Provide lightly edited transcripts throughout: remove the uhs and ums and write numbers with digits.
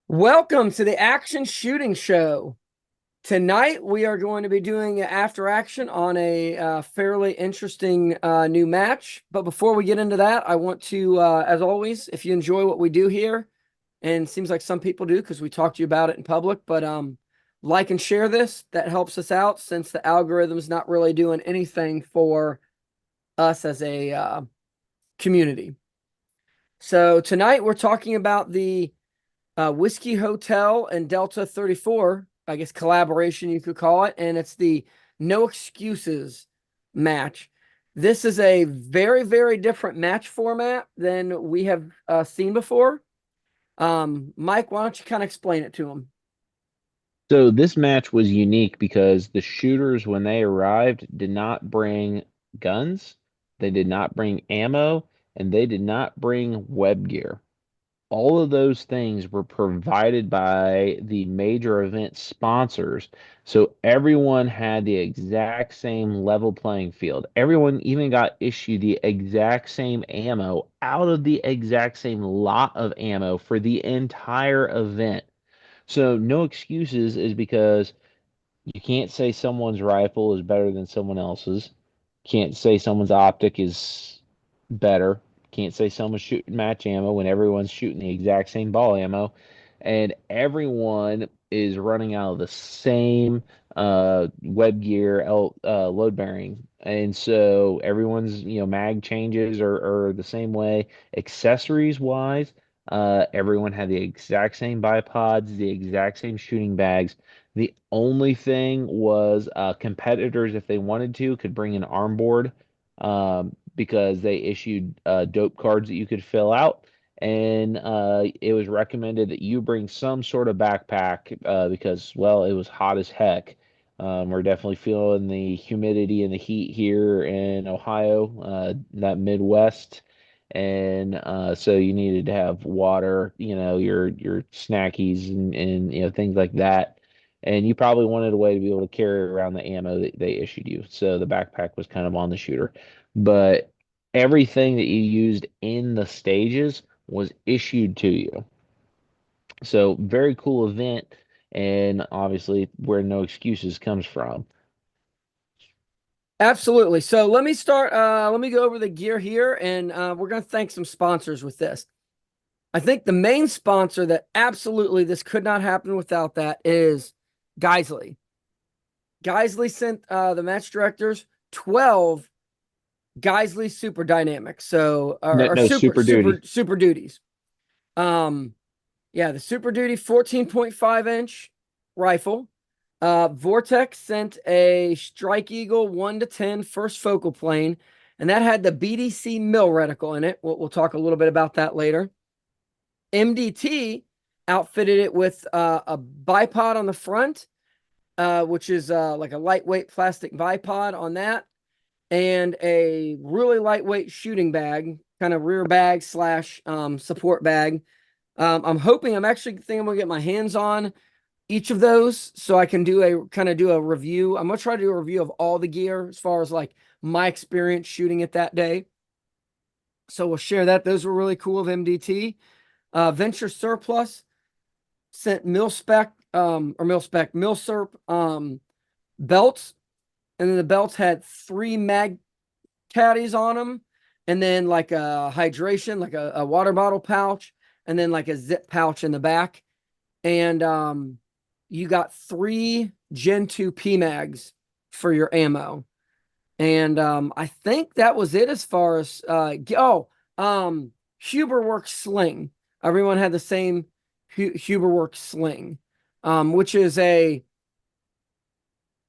Welcome to the Action Shooting Show. Tonight, we are going to be doing after action on a fairly interesting new match. But before we get into that, I want to, as always, if you enjoy what we do here, and it seems like some people do because we talk to you about it in public, but like and share this. That helps us out since the algorithm's not really doing anything for us as a community. So tonight, we're talking about the Whiskey Hotel and Delta 34, I guess collaboration you could call it, and it's the No Excuses match. This is a very, very different match format than we have seen before. Mike, why don't you kind of explain it to him? So this match was unique because the shooters, when they arrived, did not bring guns, they did not bring ammo, and they did not bring web gear. All of those things were provided by the major event sponsors. So everyone had the exact same level playing field. Everyone even got issued the exact same ammo out of the exact same lot of ammo for the entire event. So no excuses is because you can't say someone's rifle is better than someone else's. Can't say someone's optic is better. Can't say someone's shooting match ammo when everyone's shooting the exact same ball ammo. And everyone is running out of the same web gear load bearing. And so everyone's, mag changes are the same way. Accessories wise, everyone had the exact same bipods, the exact same shooting bags. The only thing was competitors, if they wanted to, could bring an arm board because they issued dope cards that you could fill out. And it was recommended that you bring some sort of backpack because, well, it was hot as heck. We're definitely feeling the humidity and the heat here in Ohio, that Midwest. And so you needed to have water, your snackies and things like that. And you probably wanted a way to be able to carry around the ammo that they issued you. So the backpack was kind of on the shooter. But everything that you used in the stages was issued to you. So very cool event, and obviously where no excuses comes from. Absolutely. So let me start. Let me go over the gear here, and we're going to thank some sponsors with this. I think the main sponsor that absolutely this could not happen without that is Geissele. Geissele sent the match directors 12 Geissele Super Dynamics, so No, or no super duties. Um, yeah, the Super Duty 14.5-inch rifle. Vortex sent a Strike Eagle 1 to 10 first focal plane, and that had the BDC mill reticle in it. We'll talk a little bit about that later. MDT outfitted it with a bipod on the front, which is like a lightweight plastic bipod on that, and a really lightweight shooting bag, kind of rear bag slash support bag. I'm actually thinking I'm gonna get my hands on each of those so I can do a review. I'm gonna try to do a review of all the gear as far as like my experience shooting it that day. So we'll share that. Those were really cool of MDT. Venture Surplus sent mil serp belts, and then the belts had 3 mag caddies on them, and then like a hydration, like a water bottle pouch, and then like a zip pouch in the back. And you got 3 Gen 2 PMags for your ammo. And I think that was it as far as Huberworks sling. Everyone had the same Huberworks sling, which is a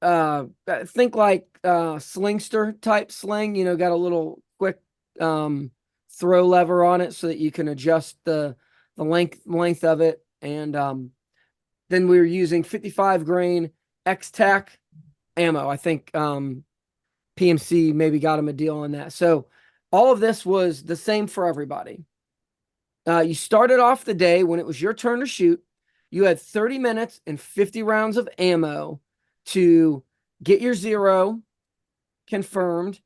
think like slingster type sling, got a little quick throw lever on it so that you can adjust the length of it. And then we were using 55 grain X-Tac ammo. I think PMC maybe got him a deal on that. So all of this was the same for everybody. You started off the day when it was your turn to shoot. You had 30 minutes and 50 rounds of ammo to get your zero confirmed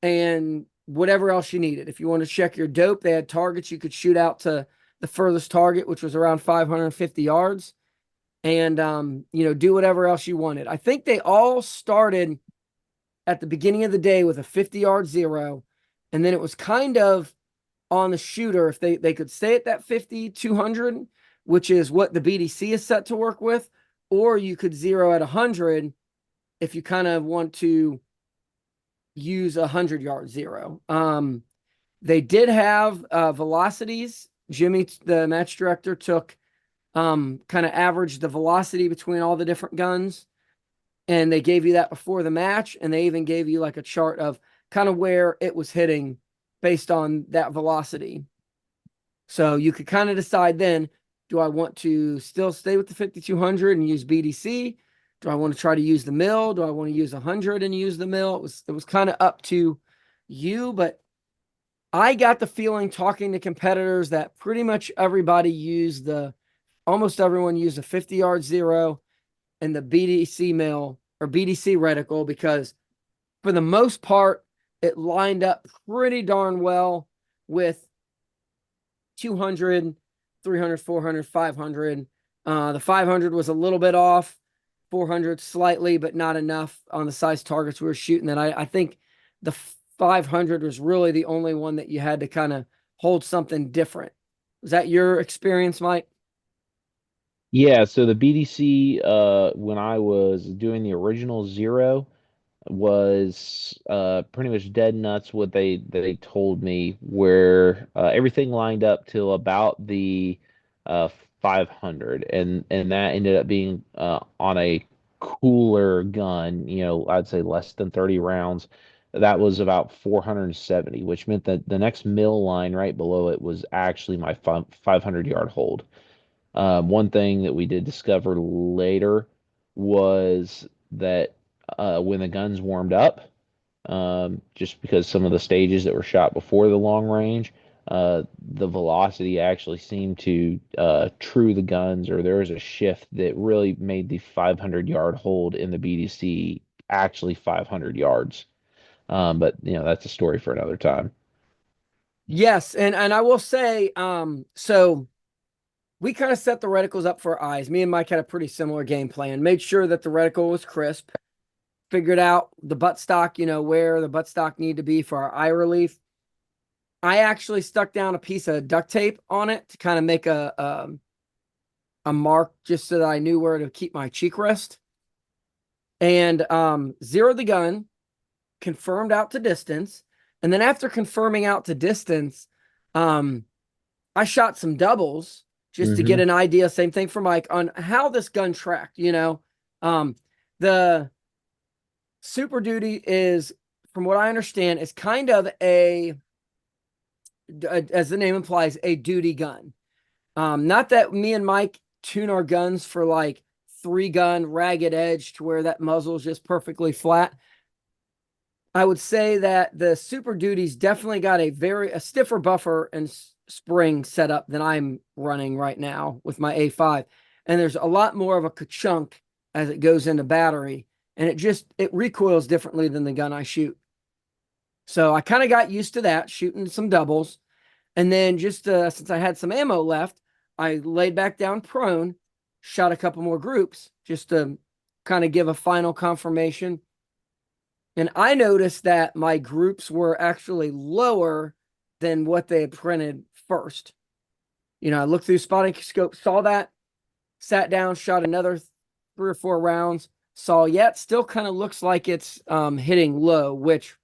and whatever else you needed. If you want to check your dope, they had targets you could shoot out to the furthest target, which was around 550 yards, and do whatever else you wanted. I think they all started at the beginning of the day with a 50-yard zero, and then it was kind of on the shooter if they could stay at that 50, 200, which is what the BDC is set to work with, or you could zero at 100 if you kind of want to use 100-yard zero. They did have velocities. Jimmy, the match director, took kind of averaged the velocity between all the different guns, and they gave you that before the match, and they even gave you like a chart of kind of where it was hitting based on that velocity. So you could kind of decide then, do I want to still stay with the 5200 and use BDC? Do I want to try to use the mill? Do I want to use 100 and use the mill? It was kind of up to you, but I got the feeling talking to competitors that pretty much everybody used almost everyone used a 50-yard zero and the BDC mill or BDC reticle, because for the most part, it lined up pretty darn well with 200, 300, 400, 500. The 500 was a little bit off, 400 slightly, but not enough on the size targets we were shooting. And I think the 500 was really the only one that you had to kind of hold something different. Was that your experience, Mike? Yeah, so the BDC, when I was doing the original zero, was pretty much dead nuts what they told me, where everything lined up till about the uh 500, and that ended up being on a cooler gun, I'd say less than 30 rounds. That was about 470, which meant that the next mill line right below it was actually my 500-yard hold. One thing that we did discover later was that when the guns warmed up, just because some of the stages that were shot before the long range, the velocity actually seemed to true the guns, or there was a shift that really made the 500-yard hold in the BDC actually 500 yards. But that's a story for another time. Yes, and I will say, so we kind of set the reticles up for our eyes. Me and Mike had a pretty similar game plan. Made sure that the reticle was crisp. Figured out the buttstock, where the buttstock need to be for our eye relief. I actually stuck down a piece of duct tape on it to kind of make a mark just so that I knew where to keep my cheek rest. And zeroed the gun, confirmed out to distance. And then after confirming out to distance, I shot some doubles just to get Hmm. an idea. Same thing for Mike on how this gun tracked. The Super Duty is, from what I understand, is kind of as the name implies, a duty gun. Not that me and Mike tune our guns for like 3-gun ragged edge to where that muzzle is just perfectly flat. I would say that the Super Duty's definitely got a stiffer buffer and spring setup than I'm running right now with my A5. And there's a lot more of a ka-chunk as it goes into battery. And it recoils differently than the gun I shoot. So I kind of got used to that, shooting some doubles. And then just since I had some ammo left, I laid back down prone, shot a couple more groups just to kind of give a final confirmation. And I noticed that my groups were actually lower than what they had printed first. I looked through spotting scope, saw that, sat down, shot another 3 or 4 rounds, saw yet still kind of looks like it's hitting low, which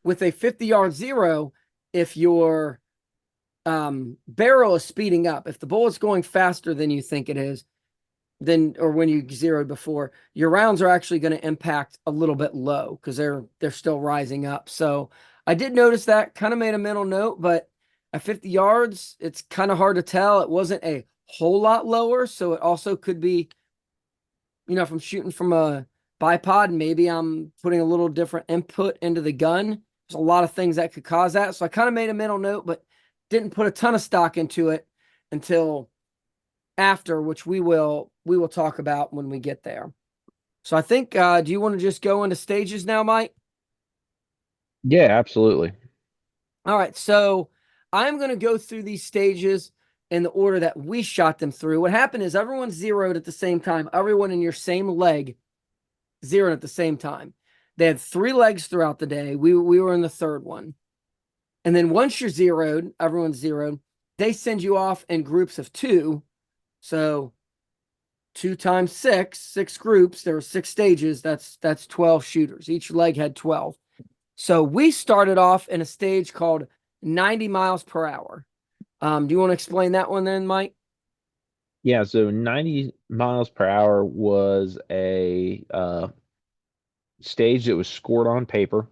with a 50-yard zero, if your barrel is speeding up, if the bullet's going faster than you think it is, then, or when you zeroed before, your rounds are actually going to impact a little bit low because they're still rising up. So I did notice that, kind of made a mental note, but at 50 yards, it's kind of hard to tell. It wasn't a whole lot lower, so it also could be, if I'm shooting from a bipod, maybe I'm putting a little different input into the gun. There's a lot of things that could cause that. So I kind of made a mental note, but didn't put a ton of stock into it until after, which we will talk about when we get there. So I think, do you want to just go into stages now, Mike? Yeah, absolutely. All right. So I'm going to go through these stages in the order that we shot them through. What happened is everyone zeroed at the same time. Everyone in your same leg zeroed at the same time. They had 3 legs throughout the day. We were in the third one. And then once you're zeroed, everyone's zeroed, they send you off in groups of 2. So 2 times 6, 6 groups. There were 6 stages. That's 12 shooters. Each leg had 12. So we started off in a stage called 90 miles per hour. Do you want to explain that one then, Mike? Yeah, so 90 miles per hour was a stage that was scored on paper.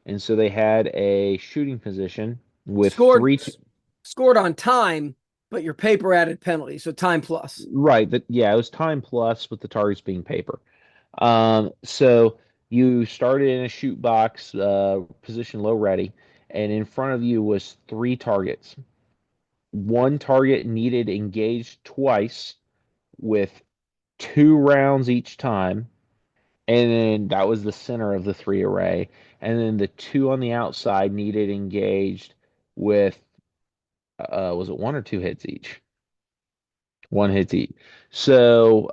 And so they had a shooting position with Scored three, scored on time, but your paper added penalty, so time plus. right, that yeah, it was time plus with the targets being paper. So you started in a shoot box, position low ready, and in front of you was 3 targets. One target needed engaged twice with 2 rounds each time, and then that was the center of the 3 array. And then the 2 on the outside needed engaged with was it 1 or 2 hits each? 1 hit each. So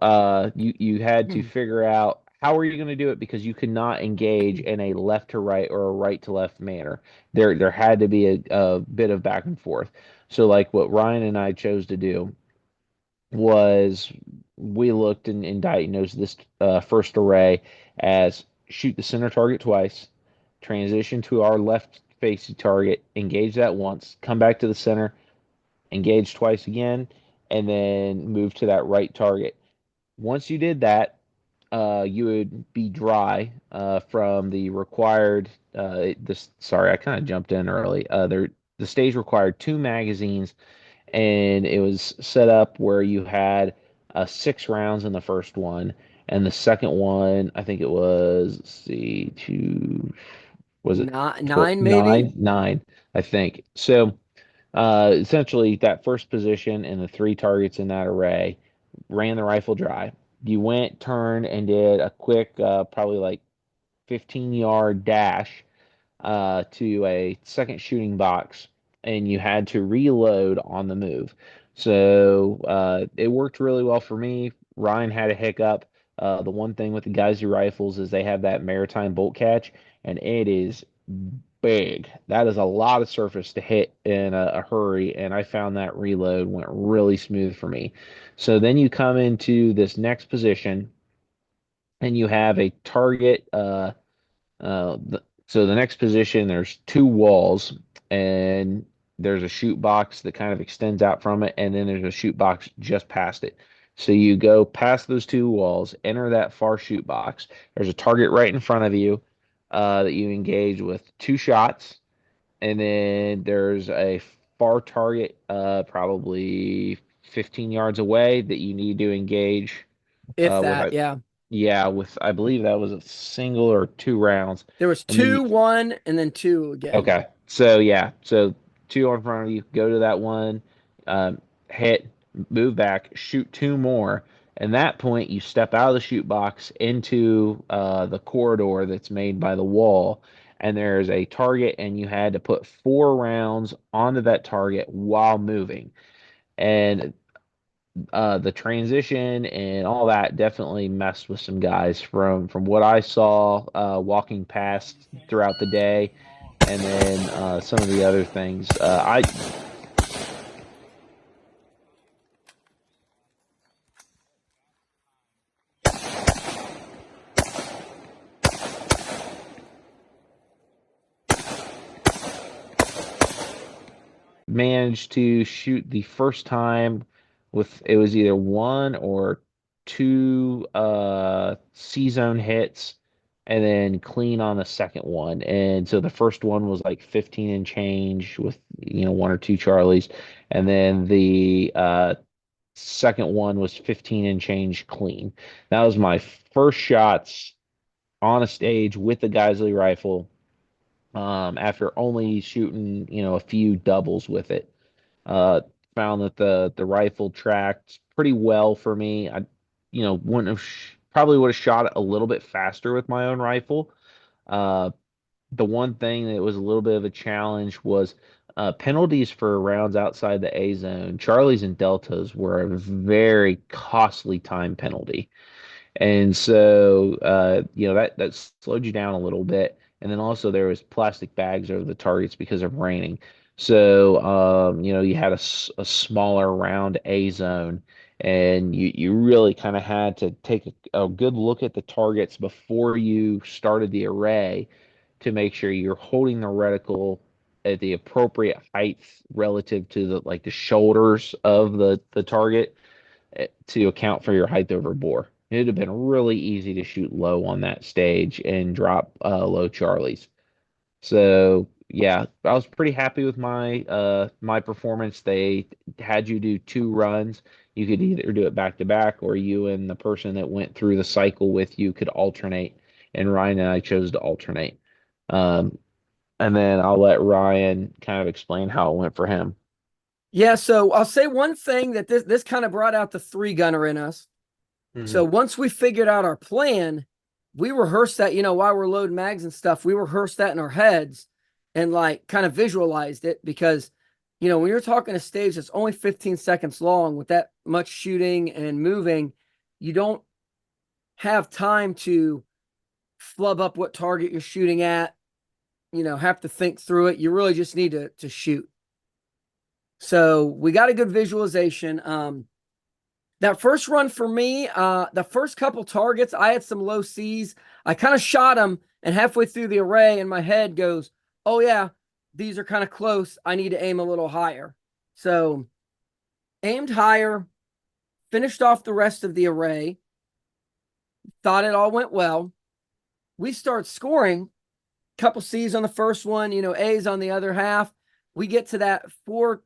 you had to figure out how are you going to do it because you could not engage in a left to right or a right to left manner. There had to be a bit of back and forth. So like what Ryan and I chose to do was we looked and diagnosed this first array as shoot the center target twice, transition to our left facing target, engage that once, come back to the center, engage twice again, and then move to that right target. Once you did that, you would be dry from the required. This sorry, I kind of jumped in early. The stage required 2 magazines, and it was set up where you had 6 rounds in the first one, and the second one, I think it was, let's see, two, was it Not 12, 9 maybe. nine, nine, I think. So essentially, that first position and the 3 targets in that array ran the rifle dry. You went, turned, and did a quick, probably like 15-yard dash to a second shooting box, and you had to reload on the move. So it worked really well for me. Ryan had a hiccup. The one thing with the Geissele rifles is they have that maritime bolt catch, and it is big. That is a lot of surface to hit in a hurry, and I found that reload went really smooth for me. So then you come into this next position, and you have a target. So the next position, there's 2 walls, and there's a shoot box that kind of extends out from it, and then there's a shoot box just past it. So you go past those 2 walls, enter that far shoot box. There's a target right in front of you that you engage with 2 shots, and then there's a far target, probably 15 yards away that you need to engage If with that, a yeah. yeah, with I believe that was a single or 2 rounds. There was And then you 2, 1, and then 2 again. okay. So yeah, so 2 in front of you, go to that one, hit, move back, shoot 2 more. And that point you step out of the shoot box into the corridor that's made by the wall, and there's a target, and you had to put 4 rounds onto that target while moving. And the transition and all that definitely messed with some guys from what I saw walking past throughout the day, and then some of the other things. I managed to shoot the first time with it was either 1 or 2 C zone hits, and then clean on the second one. And so the first one was like 15 and change with 1 or 2 Charlies, and then the second one was 15 and change clean. That was my first shots on a stage with the Geissele rifle. After only shooting, a few doubles with it. Uh, Found that the rifle tracked pretty well for me. I, wouldn't have probably would have shot it a little bit faster with my own rifle. Uh, the one thing that was a little bit of a challenge was penalties for rounds outside the A zone, Charlies and Deltas were a very costly time penalty. And so, that slowed you down a little bit. And then also there was plastic bags over the targets because of raining. So, you had a smaller round A zone, and you really kind of had to take a good look at the targets before you started the array to make sure you're holding the reticle at the appropriate height relative to the shoulders of the target to account for your height over bore. It'd have been really easy to shoot low on that stage and drop low Charlies. So yeah, I was pretty happy with my performance. They had you do two runs. You could either do it back to back, or you and the person that went through the cycle with you could alternate. And Ryan and I chose to alternate. Um, and then I'll let Ryan kind of explain how it went for him. Yeah, so I'll say one thing that this kind of brought out the three gunner in us. Hmm. So once we figured out our plan, we rehearsed that, while we're loading mags and stuff, we rehearsed that in our heads and like kind of visualized it because, when you're talking a stage that's only 15 seconds long with that much shooting and moving, you don't have time to flub up what target you're shooting at, have to think through it. You really just need to shoot. So we got a good visualization. That first run for me, the first couple targets, I had some low C's. I kind of shot them, and halfway through the array, and my head goes, "Oh yeah, these are kind of close. I need to aim a little higher." So aimed higher, finished off the rest of the array. Thought it all went well. We start scoring. Couple C's on the first one, A's on the other half. We get to that 4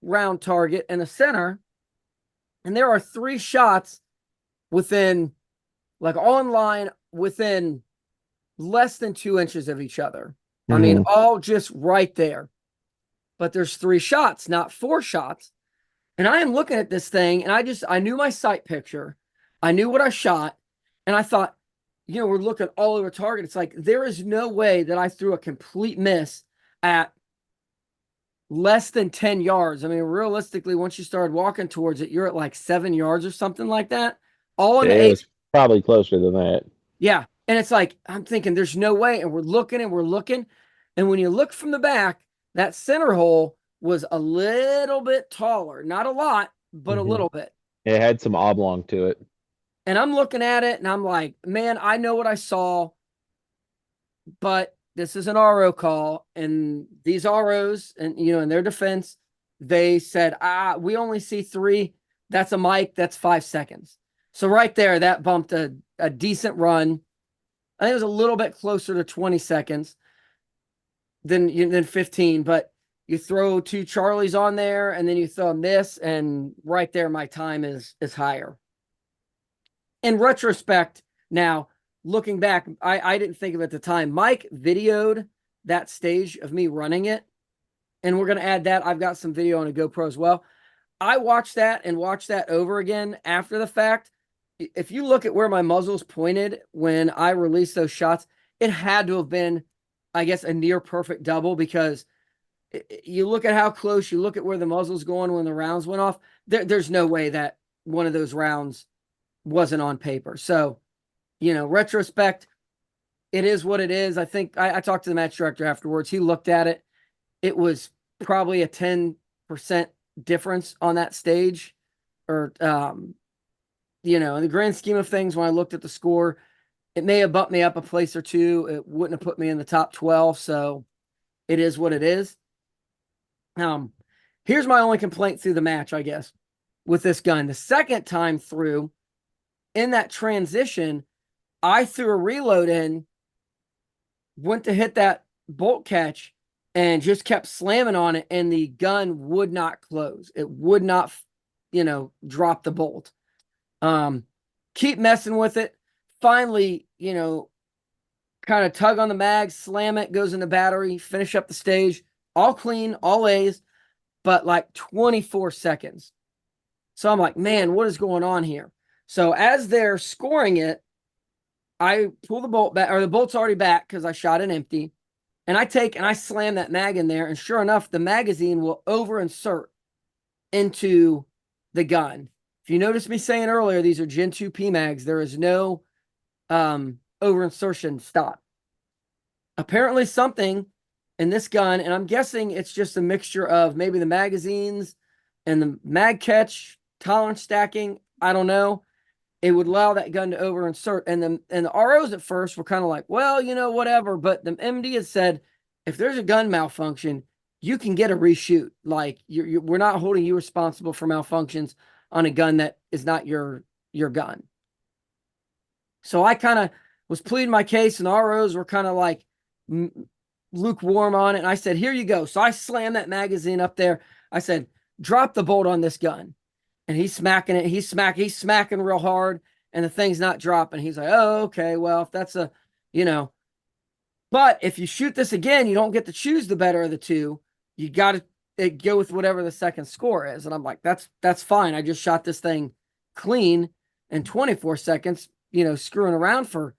round target in the center, and there are 3 shots within, like all in line, within less than 2 inches of each other. I mean, Hmm. all just right there. But there's 3 shots, not 4 shots. And I am looking at this thing, and I knew my sight picture. I knew what I shot. And I thought, we're looking all over target. It's like, there is no way that I threw a complete miss at less than 10 yards. I mean, realistically, once you started walking towards it, you're at like 7 yards or something like that. All in the It eight. was probably closer than that. Yeah. And it's like, I'm thinking there's no way. And we're looking and we're looking. And when you look from the back, that center hole was a little bit taller. Not a lot, but a Hmm. little bit. It had some oblong to it. And I'm looking at it and I'm like, man, I know what I saw, but this is an RO call. And these ROs, and in their defense, they said, we only see 3. That's a mic, that's 5 seconds. So right there, that bumped a decent run. I think it was a little bit closer to 20 seconds than 15, but you throw 2 Charlies on there and then you throw them this, and right there, my time is higher. In retrospect, now looking back, I didn't think of it at the time. Mike videoed that stage of me running it, and we're going to add that. I've got some video on a GoPro as well. I watched that and watched that over again after the fact. If you look at where my muzzle's pointed when I released those shots, it had to have been, I guess, a near perfect double, because you look at how close, you look at where the muzzle's going when the rounds went off. There's no way that one of those rounds wasn't on paper. So, retrospect, it is what it is. I think I talked to the match director afterwards. He looked at it. It was probably a 10% difference on that stage, or, in the grand scheme of things, when I looked at the score, it may have bumped me up a place or two. It wouldn't have put me in the top 12. So it is what it is. Um, Here's my only complaint through the match, I guess, with this gun. The second time through, in that transition, I threw a reload in, went to hit that bolt catch, and just kept slamming on it, and the gun would not close. It would not, drop the bolt. Keep messing with it. Finally, kind of tug on the mag, slam it, goes in the battery, finish up the stage, all clean, all A's, but like 24 seconds. So I'm like, man, what is going on here? So as they're scoring it, I pull the bolt back, or the bolt's already back because I shot it empty. And I slam that mag in there, and sure enough, the magazine will over insert into the gun. If you noticed me saying earlier, these are Gen 2 PMags. There is no over insertion stop. Apparently, something in this gun, and I'm guessing it's just a mixture of maybe the magazines and the mag catch tolerance stacking. I don't know. It would allow that gun to over insert. And the ROs at first were kind of like, well, whatever. But the MD has said, if there's a gun malfunction, you can get a reshoot. Like we're not holding you responsible for malfunctions on a gun that is not your gun. So I kind of was pleading my case, and the ROs were kind of like lukewarm on it. And I said, here you go. So I slammed that magazine up there. I said, drop the bolt on this gun. And he's smacking it. He's smacking real hard, and the thing's not dropping. He's like, oh, okay, well, if that's but if you shoot this again, you don't get to choose the better of the two. You got to go with whatever the second score is. And I'm like, that's fine. I just shot this thing clean in 24 seconds, screwing around for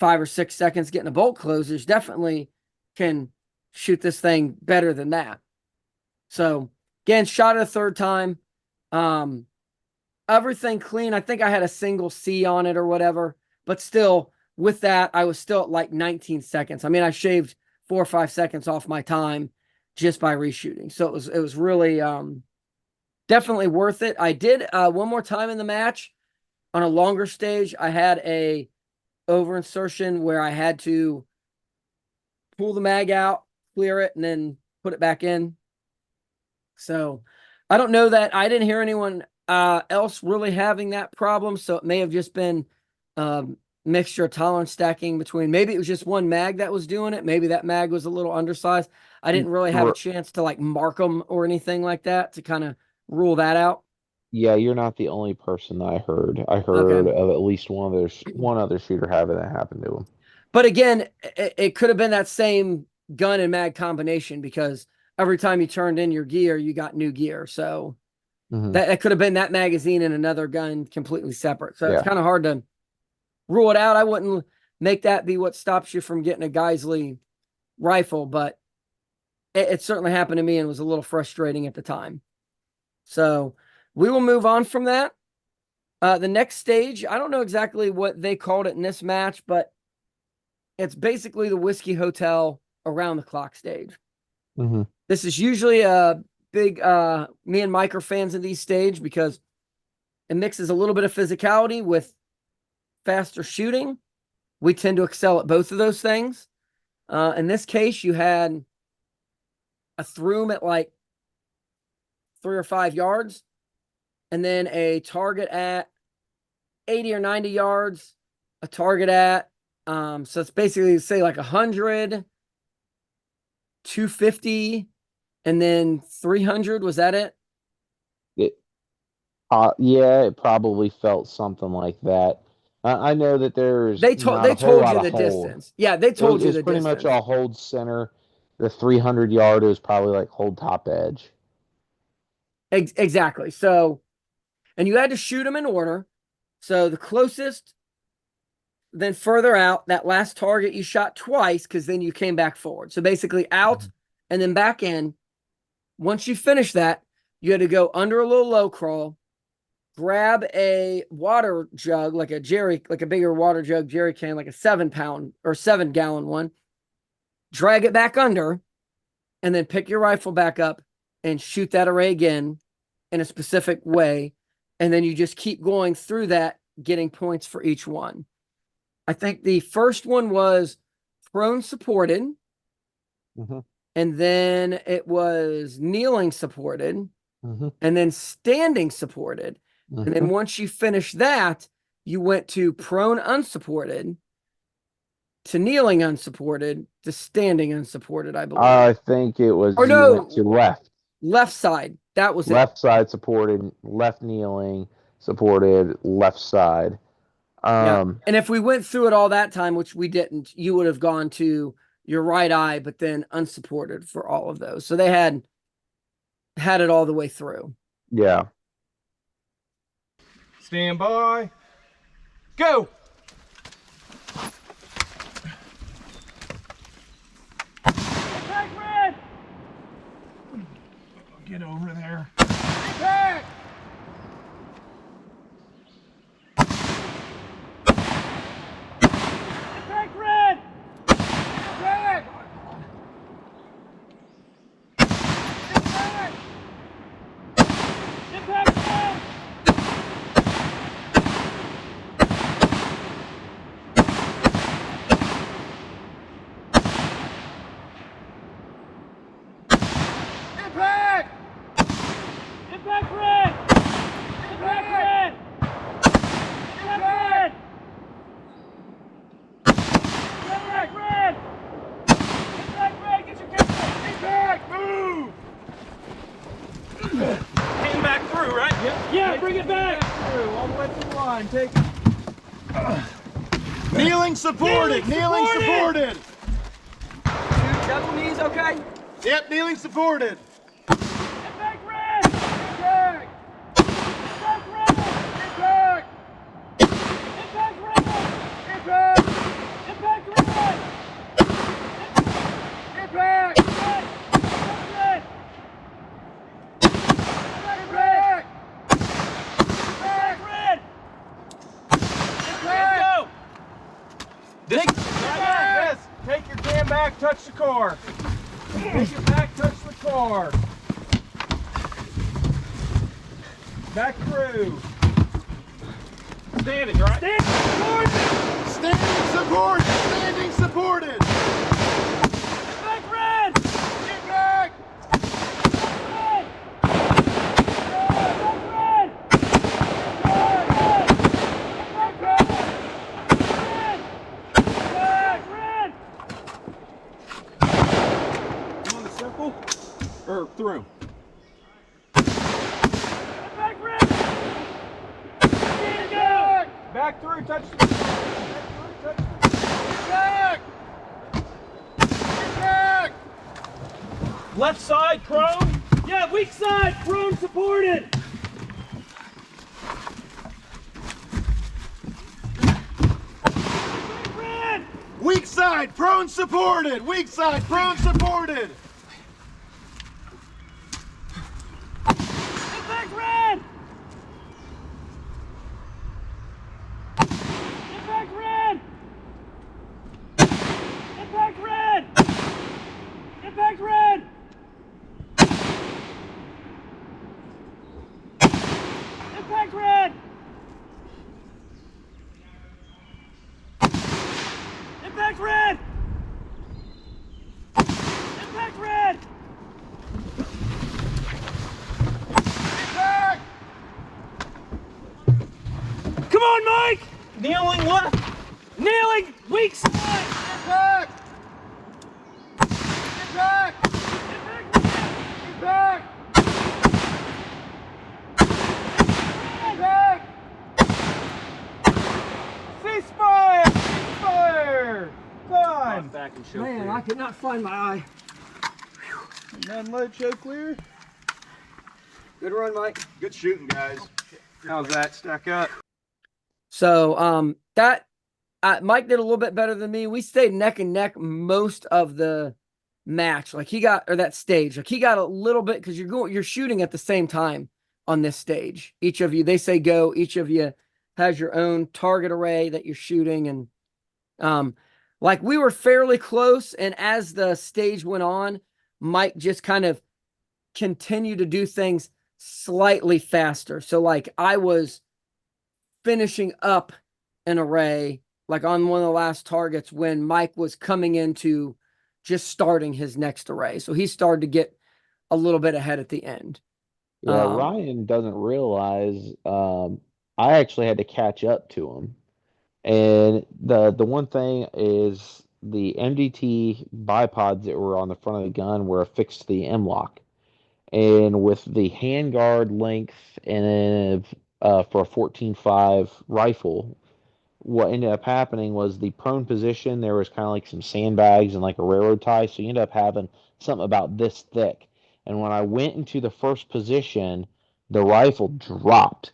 5 or 6 seconds, getting a bolt closed. There's definitely can shoot this thing better than that. So again, shot it a third time. Everything clean. I think I had a single C on it or whatever, but still with that, I was still at like 19 seconds. I mean, I shaved 4 or 5 seconds off my time just by reshooting. So it was really, definitely worth it. I did, one more time in the match on a longer stage. I had a over insertion where I had to pull the mag out, clear it, and then put it back in. So I don't know that I didn't hear anyone else really having that problem. So it may have just been mixture of tolerance stacking between, maybe it was just one mag that was doing it. Maybe that mag was a little undersized. I didn't really have a chance to like mark them or anything like that to kind of rule that out. Yeah, you're not the only person that I heard. I Okay. heard of at least one other shooter having that happen to him. But again, it could have been that same gun and mag combination, because every time you turned in your gear, you got new gear. So Hmm. that could have been that magazine and another gun completely separate. So it's Yeah. kind of hard to rule it out. I wouldn't make that be what stops you from getting a Geissele rifle, but it certainly happened to me and was a little frustrating at the time. So we will move on from that. The next stage, I don't know exactly what they called it in this match, but it's basically the Whiskey Hotel around the clock stage. Hmm. This is usually a big, me and Mike are fans of these stage because it mixes a little bit of physicality with faster shooting. We tend to excel at both of those things. In this case, you had a throom at like 3 or 5 yards, and then a target at 80 or 90 yards, a target at, so it's basically say like 100, 250, and then 300. Was that it? It, yeah, it probably felt something like that. I know that there's not They a whole told lot you of the hold. distance. Yeah, they It was, told it you was the pretty much distance. all hold center. The 300 yard was probably like hold top edge. Exactly. So, and you had to shoot them in order. So the closest, then further out, that last target you shot twice, because then you came back forward. So basically out and then back in. Once you finish that, you had to go under a little low crawl, grab a water jug, like a bigger water jug jerry can, like a 7-pound or 7-gallon one, drag it back under, and then pick your rifle back up and shoot that array again in a specific way. And then you just keep going through that, getting points for each one. I think the first one was prone supported, Hmm. and then it was kneeling supported, Hmm. and then standing supported. And Hmm. then once you finish that, you went to prone unsupported, to kneeling unsupported, to standing unsupported, I believe. I think it Or was you went to no, left. left side. That was it. Left side supported, left kneeling supported, left side. Yeah. Um, And if we went through it all that time, which we didn't, you would have gone to your right eye, but then unsupported for all of those. So they had it all the way through. yeah. Stand by. Go! Get over there. Impact! Impact red! Impact! Impact! Impact red! Impact! Impact red! Impact red! Impact red! Impact red! Impact red! Get your camera! Impact! Move! Came back through, right? Yep. Yeah, bring it back! Through, all the way through the line. Take it. Kneeling supported. Kneeling supported. Two double knees, okay? Yep, kneeling supported. Impact red! Impact! Impact red! Impact! Impact red! Impact! Impact red! Impact! Impact red! Impact red! Impact red! Impact! Go. Yes. Take your can back. Touch the car. Take it back. Touch the car. Back through. Standing, right? Standing support! Standing supported. Impact red! Impact! Red! Impact red! Impact red! Red! Impact red! You want a circle or through? Impact red! Impact! Back through. Touch the car. Back through. Touch the Impact! Impact! left side, prone. Yeah, weak side, prone supported! Impact red! Weak side, prone supported. Weak side, prone supported. Impact red! Impact red! Impact red! Impact red! Impact red! Impact red! Impact red! Impact! Come on, Mike! Kneeling left. Kneeling, weak side! Impact! Impact! Impact! Impact! Ceasefire! Ceasefire! Time! Back and show Man, I could not find my eye. None lead, show clear. Good run, Mike. Good shooting, guys. How's that stack up? So, that Mike did a little bit better than me. We stayed neck and neck most of the match. Like he got, or that stage, like he got a little bit because you're shooting at the same time on this stage. Each of you, they say go. Each of you has your own target array that you're shooting, and like we were fairly close. And as the stage went on, Mike just kind of continued to do things slightly faster. So like I was finishing up an array like on one of the last targets when Mike was coming into just starting his next array. So he started to get a little bit ahead at the end. Yeah, Ryan doesn't realize I actually had to catch up to him. And the one thing is the MDT bipods that were on the front of the gun were affixed to the M-lock. And with the handguard length and for a 14.5 rifle, what ended up happening was the prone position, there was kind of like some sandbags and like a railroad tie. So you end up having something about this thick. And when I went into the first position, the rifle dropped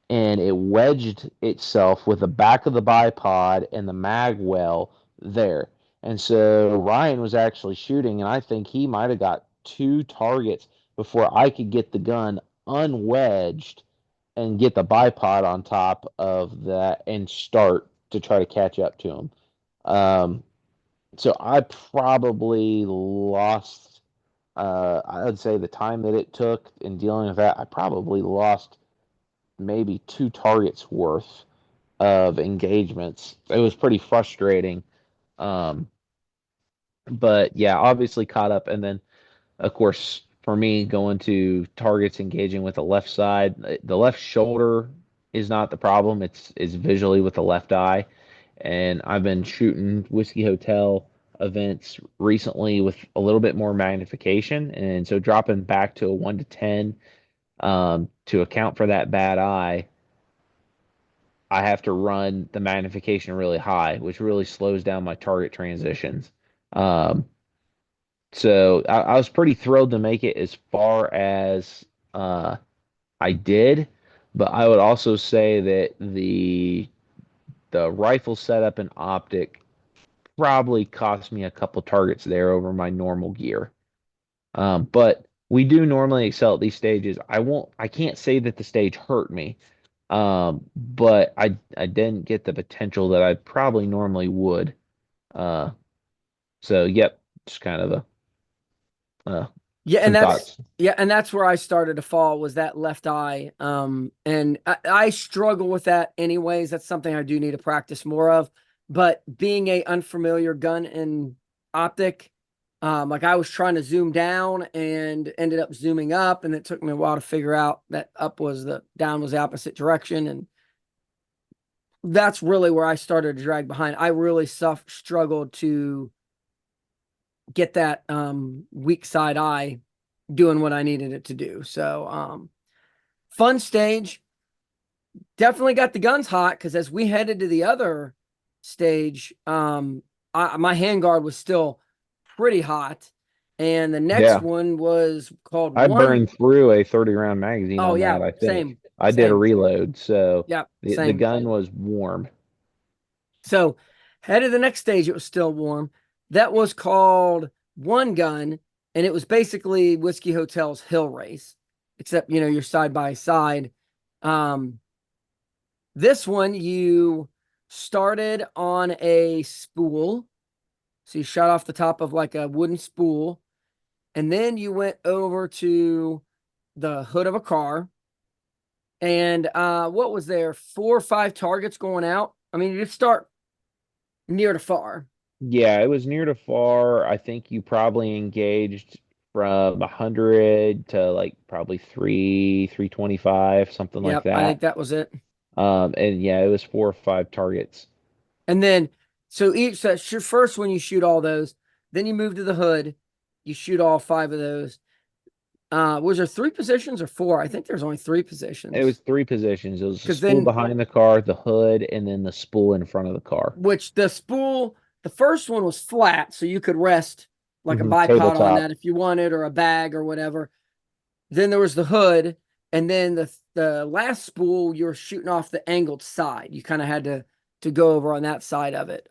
and it wedged itself with the back of the bipod and the mag well there. And so Ryan was actually shooting, and I think he might have got two targets before I could get the gun unwedged and get the bipod on top of that and start to try to catch up to him. Um, so I probably lost, I would say the time that it took in dealing with that, I probably lost maybe 2 targets worth of engagements. It was pretty frustrating. Um, but yeah, obviously caught up. And then, of course, for me, going to targets engaging with the left side, the left shoulder is not the problem. It's visually with the left eye. And I've been shooting Whiskey Hotel events recently with a little bit more magnification. And so dropping back to a 1 to 10 to account for that bad eye, I have to run the magnification really high, which really slows down my target transitions. Um, so I was pretty thrilled to make it as far as uh, I did, but I would also say that the rifle setup and optic probably cost me a couple targets there over my normal gear. But we do normally excel at these stages. I can't say that the stage hurt me. But I didn't get the potential that I probably normally would. Uh, so yep, just kind of Yeah, and some that's thoughts. yeah, and that's where I started to fall was that left eye. And I struggle with that anyways. That's something I do need to practice more of. But being a unfamiliar gun and optic, like I was trying to zoom down and ended up zooming up, and it took me a while to figure out that down was the opposite direction, and that's really where I started to drag behind. I really struggled to get that weak side eye doing what I needed it to do. So fun stage. Definitely got the guns hot because as we headed to the other stage, my handguard was still pretty hot. And the next Yeah, one was called I one. burned through a 30 round magazine Oh on yeah, that, I think. same, I did a same. reload, so Yep, the same. gun was warm. So headed to the next stage, it was still warm. That was called One Gun, and it was basically Whiskey Hotel's hill race, except you're side by side. Um, This one, you started on a spool. So you shot off the top of like a wooden spool. And then you went over to the hood of a car. And what was there? 4 or 5 targets going out. I mean, you just start near to far. Yeah, it was near to far. I think you probably engaged from 100 to like probably 325, something like Yep, I think that. that was it. And yeah, it was 4 or 5 targets. And then, so that's your first one, you shoot all those. Then you move to the hood. You shoot all 5 of those. Was there 3 positions or 4? I think there's only 3 It was positions. 3 positions. It was the Because spool then, behind the car, the hood, and then the spool in front of the car. which the spool, the first one was flat, so you could rest like a bipod on Tabletop. that if you wanted, or a bag or whatever. Then there was the hood, and then the last spool, you were shooting off the angled side. You kind of had to go over on that side of it.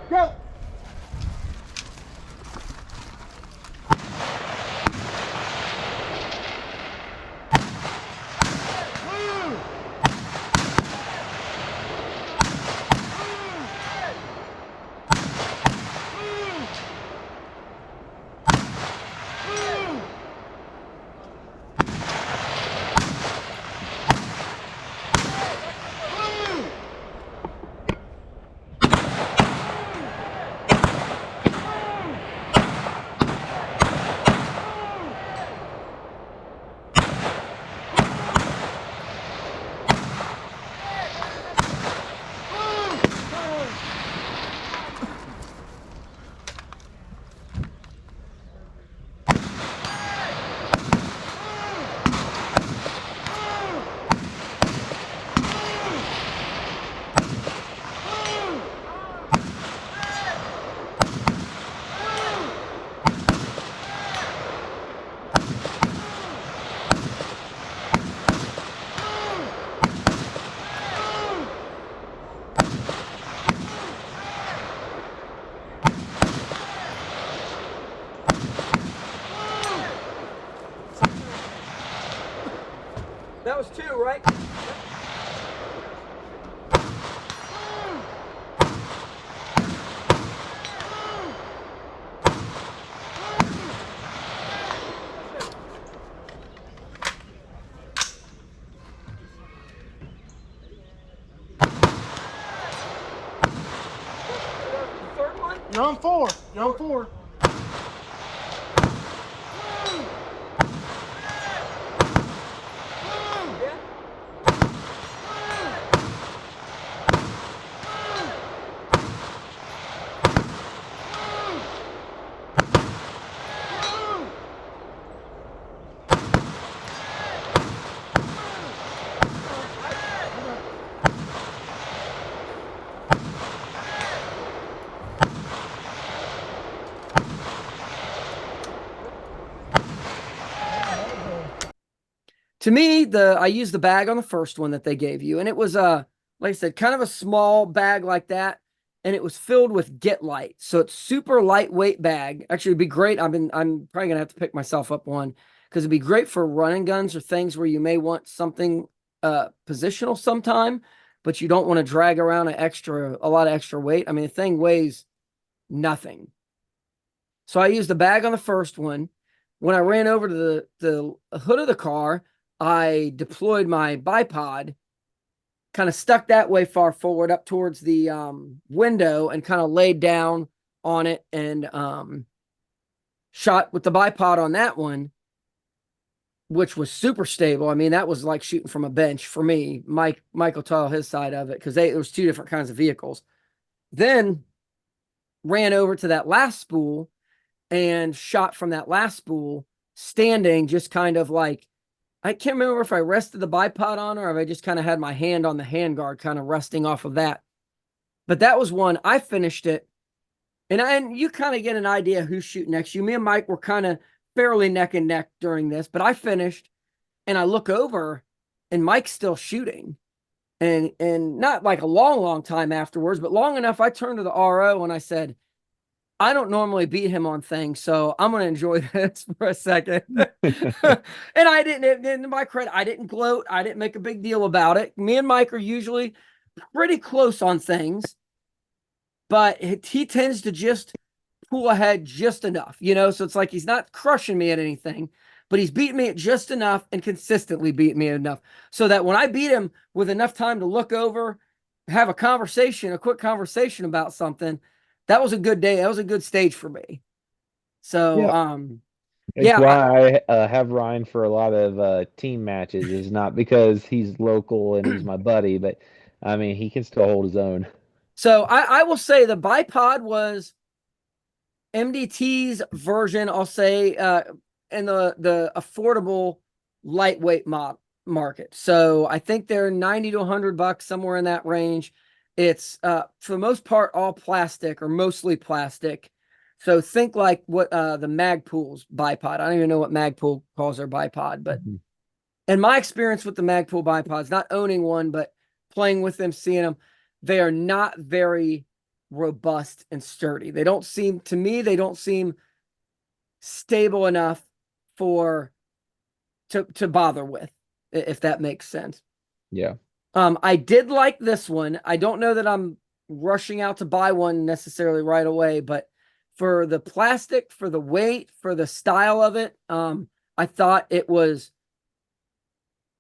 Go! right. Third one? You're on 4. You're on 4. Yeah. To me, I used the bag on the first one that they gave you, and it was like I said, kind of a small bag like that, and it was filled with Get Light. So it's super lightweight bag. Actually, it'd be great. I'm probably gonna have to pick myself up one because it'd be great for running guns or things where you may want something positional sometime, but you don't want to drag around a lot of extra weight. I mean, the thing weighs nothing. So I used the bag on the first one. When I ran over to the hood of the car, I deployed my bipod, kind of stuck that way far forward up towards the window and kind of laid down on it and shot with the bipod on that one, which was super stable. I mean, that was like shooting from a bench for me. Michael tell his side of it because there was two different kinds of vehicles. Then ran over to that last spool and shot from that last spool standing, just kind of like, I can't remember if I rested the bipod on or if I just kind of had my hand on the handguard, kind of resting off of that. But that was one. I finished it. And you kind of get an idea who's shooting next to you. Me and Mike were kind of fairly neck and neck during this, but I finished and I look over and Mike's still shooting. And not like a long time afterwards, but long enough. I turned to the RO and I said, I don't normally beat him on things, so I'm going to enjoy this for a second. And I didn't, in my credit, I didn't gloat. I didn't make a big deal about it. Me and Mike are usually pretty close on things, but he tends to just pull ahead just enough, so it's like he's not crushing me at anything, but he's beating me at just enough and consistently beating me enough so that when I beat him with enough time to look over, have a quick conversation about something, that was a good day. That was a good stage for me. So, Yeah. It's yeah. why I have Ryan for a lot of team matches. Is not because he's local and he's my buddy, but I mean he can still hold his own. So I will say the bipod was MDT's version, I'll say, in the affordable lightweight market. So I think they're $90 to $100, somewhere in that range. It's for the most part all plastic or mostly plastic. So think like what the Magpool's bipod. I don't even know what Magpool calls their bipod, but in my experience with the Magpool bipods, not owning one, but playing with them, seeing them, they are not very robust and sturdy. They don't seem stable enough to bother with, if that makes sense. Yeah. I did like this one. I don't know that I'm rushing out to buy one necessarily right away, but for the plastic, for the weight, for the style of it, I thought it was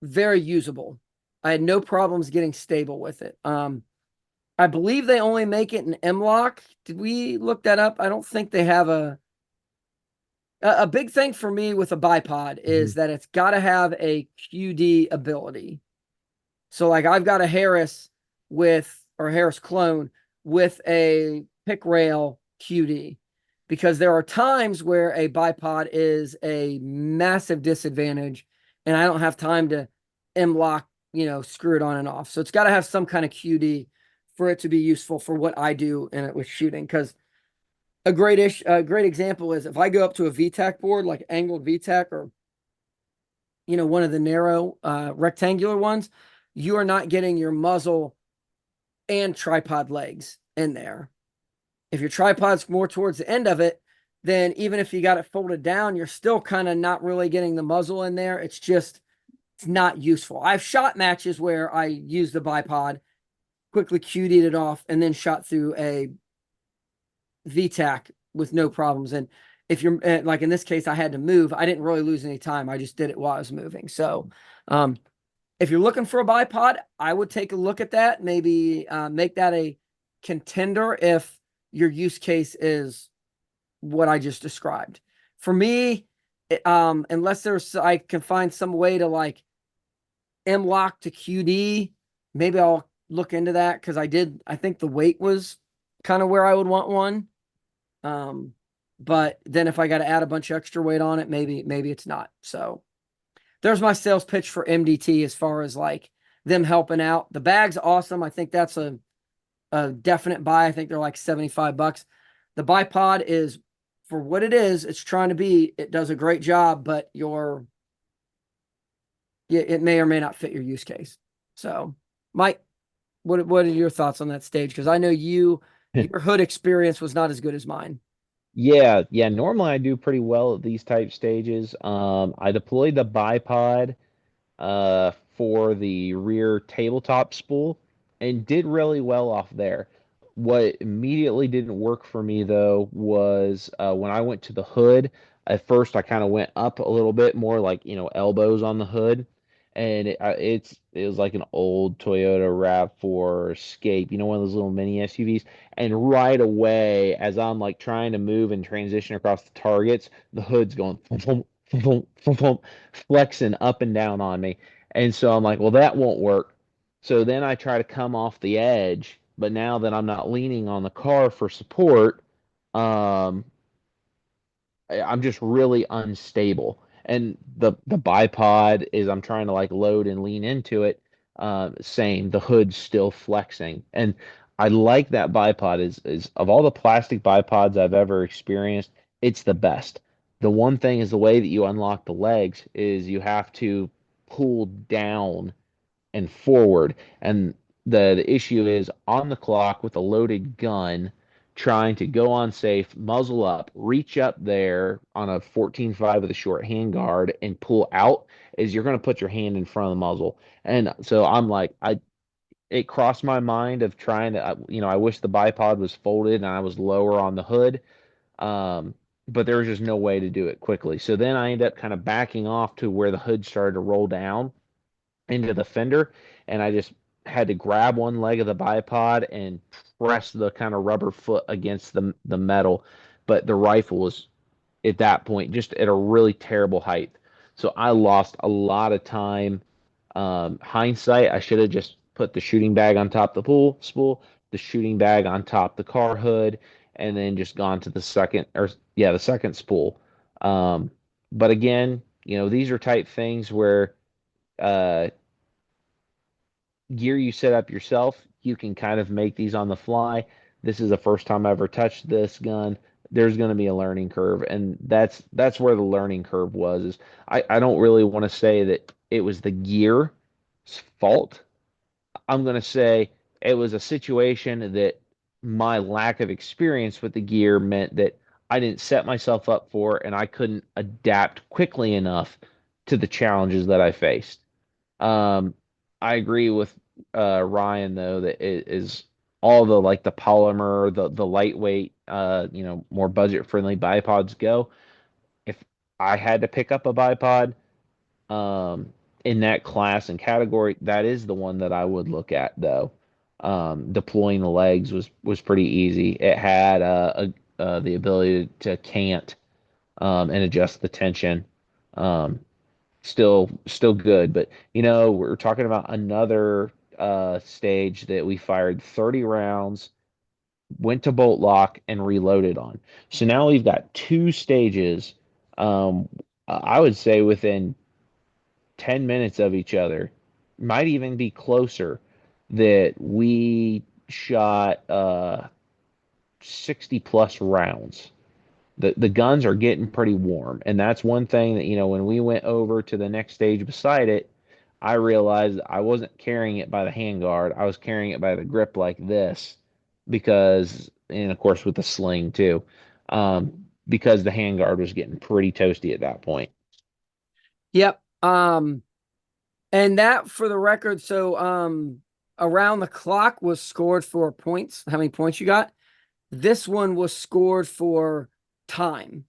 very usable. I had no problems getting stable with it. I believe they only make it in M-LOK. Did we look that up? I don't think they have a big thing for me with a bipod is that it's got to have a QD ability. So like I've got a Harris Harris clone with a pick rail QD, because there are times where a bipod is a massive disadvantage and I don't have time to M-LOK, screw it on and off. So it's got to have some kind of QD for it to be useful for what I do in it with shooting. Because a great example is if I go up to a VTAC board, like angled VTAC or, one of the narrow rectangular ones, you are not getting your muzzle and tripod legs in there. If your tripod's more towards the end of it, then even if you got it folded down, you're still kind of not really getting the muzzle in there. It's it's not useful. I've shot matches where I used the bipod, quickly QD'd it off, and then shot through a VTAC with no problems. And if you're like in this case, I had to move. I didn't really lose any time. I just did it while I was moving. So, if you're looking for a bipod, I would take a look at that. Maybe make that a contender if your use case is what I just described. For me, unless I can find some way to like M-lock to QD, maybe I'll look into that because I think the weight was kind of where I would want one. But then if I got to add a bunch of extra weight on it, maybe it's not. So there's my sales pitch for MDT as far as like them helping out. The bag's awesome. I think that's a definite buy. I think they're like $75. The bipod is for what it is. It's trying to be. It does a great job, but it may or may not fit your use case. So, Mike, what are your thoughts on that stage? Because I know your hood experience was not as good as mine. Yeah. Normally I do pretty well at these type stages. I deployed the bipod for the rear tabletop spool and did really well off there. What immediately didn't work for me though was when I went to the hood. At first, I kind of went up a little bit more, like elbows on the hood, and it was like an old Toyota Rav4 Escape, one of those little mini SUVs. And right away, as I'm like trying to move and transition across the targets, the hood's going thump, thump, thump, thump, thump, thump, flexing up and down on me. And so I'm like, well, that won't work. So then I try to come off the edge, but now that I'm not leaning on the car for support, um, I'm just really unstable. And the bipod is I'm trying to like load and lean into it. Same, the hood's still flexing. And I like that bipod is of all the plastic bipods I've ever experienced, it's the best. The one thing is the way that you unlock the legs is you have to pull down and forward. And the issue is on the clock with a loaded gun, trying to go on safe, muzzle up, reach up there on a 14.5 with a short handguard and pull out is you're going to put your hand in front of the muzzle. And so I'm like, it crossed my mind of trying to, I wish the bipod was folded and I was lower on the hood. Um, but there was just no way to do it quickly. So then I ended up kind of backing off to where the hood started to roll down into the fender, and I just had to grab one leg of the bipod and press the kind of rubber foot against the metal. But the rifle was at that point just at a really terrible height. So I lost a lot of time. Hindsight, I should have just put the shooting bag on top the pool spool, the shooting bag on top the car hood, and then just gone to the second or yeah, the second spool. Um, but again, these are type things where uh, gear you set up yourself, you can kind of make these on the fly. This is the first time I ever touched this gun. There's going to be a learning curve, and that's where the learning curve was. Is I don't really want to say that it was the gear's fault. I'm going to say it was a situation that my lack of experience with the gear meant that I didn't set myself up for, and I couldn't adapt quickly enough to the challenges that I faced. Um, I agree with Ryan though that it is all the like the polymer, the lightweight, more budget friendly bipods go. If I had to pick up a bipod, um, in that class and category, that is the one that I would look at though. Deploying the legs was pretty easy. It had the ability to cant and adjust the tension. Um, still good. But we're talking about another stage that we fired 30 rounds, went to bolt lock, and reloaded on. So now we've got two stages. I would say within 10 minutes of each other, might even be closer, that we shot 60 plus rounds. The guns are getting pretty warm, and that's one thing that when we went over to the next stage beside it, I realized I wasn't carrying it by the handguard. I was carrying it by the grip like this because, and of course with the sling too, because the handguard was getting pretty toasty at that point. Yep. And that, for the record, so around the clock was scored for points, how many points you got. This one was scored for time.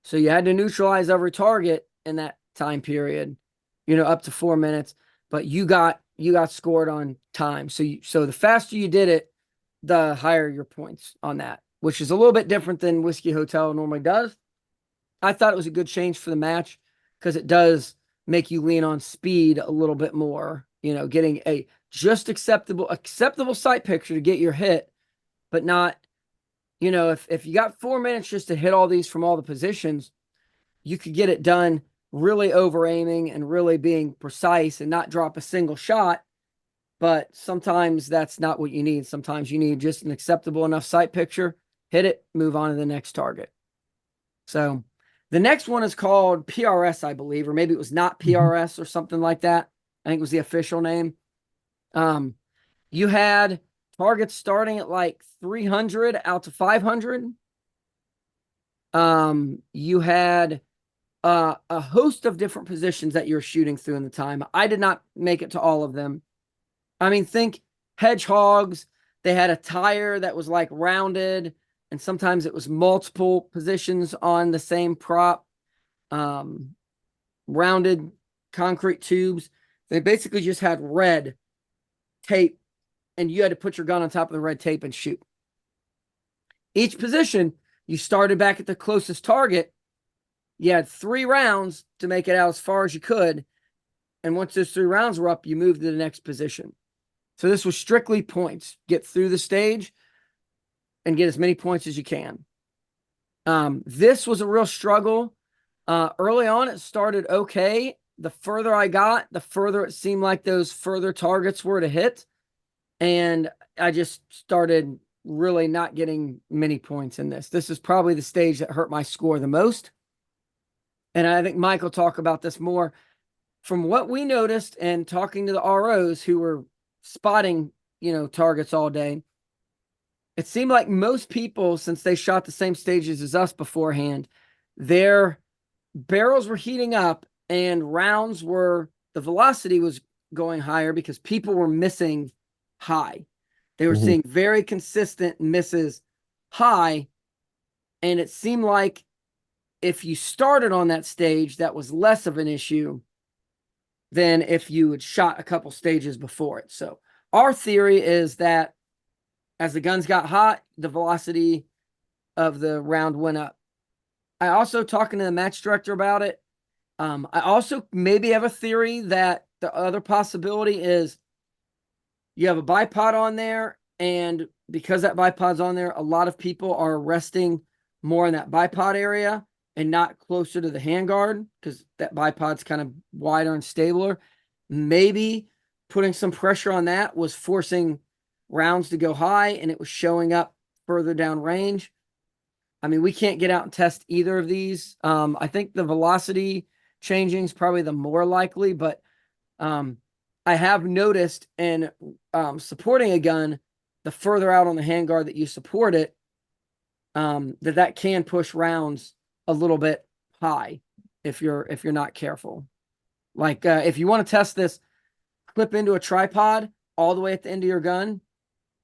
So you had to neutralize every target in that time period, up to 4 minutes, but you got scored on time. So the faster you did it, the higher your points on that, which is a little bit different than Whiskey Hotel normally does. I thought it was a good change for the match because it does make you lean on speed a little bit more, getting a just acceptable sight picture to get your hit, but not, if you got 4 minutes just to hit all these from all the positions, you could get it done really over aiming and really being precise and not drop a single shot. But sometimes that's not what you need. Sometimes you need just an acceptable enough sight picture, hit it, move on to the next target. So the next one is called PRS, I believe, or maybe it was not PRS or something like that. I think it was the official name. You had targets starting at like 300 out to 500. You had a host of different positions that you're shooting through in the time. I did not make it to all of them. I mean, think hedgehogs. They had a tire that was like rounded, and sometimes it was multiple positions on the same prop. Rounded concrete tubes. They basically just had red tape, and you had to put your gun on top of the red tape and shoot. Each position, you started back at the closest target. You had 3 rounds to make it out as far as you could. And once those 3 rounds were up, you moved to the next position. So this was strictly points. Get through the stage and get as many points as you can. This was a real struggle. Early on, it started okay. The further I got, the further it seemed like those further targets were to hit. And I just started really not getting many points in this. This is probably the stage that hurt my score the most. And I think Mike will talk about this more. From what we noticed and talking to the ROs who were spotting, targets all day, it seemed like most people, since they shot the same stages as us beforehand, their barrels were heating up and the velocity was going higher because people were missing high. They were seeing very consistent misses high. And it seemed like if you started on that stage, that was less of an issue than if you had shot a couple stages before it. So our theory is that as the guns got hot, the velocity of the round went up. I also, talking to the match director about it, I also maybe have a theory that the other possibility is you have a bipod on there, and because that bipod's on there, a lot of people are resting more in that bipod area and not closer to the handguard because that bipod's kind of wider and stabler. Maybe putting some pressure on that was forcing rounds to go high, and it was showing up further down range. I mean, we can't get out and test either of these. I think the velocity changing is probably the more likely, but I have noticed in supporting a gun, the further out on the handguard that you support it, that can push rounds a little bit high if you're not careful. Like if you want to test this, clip into a tripod all the way at the end of your gun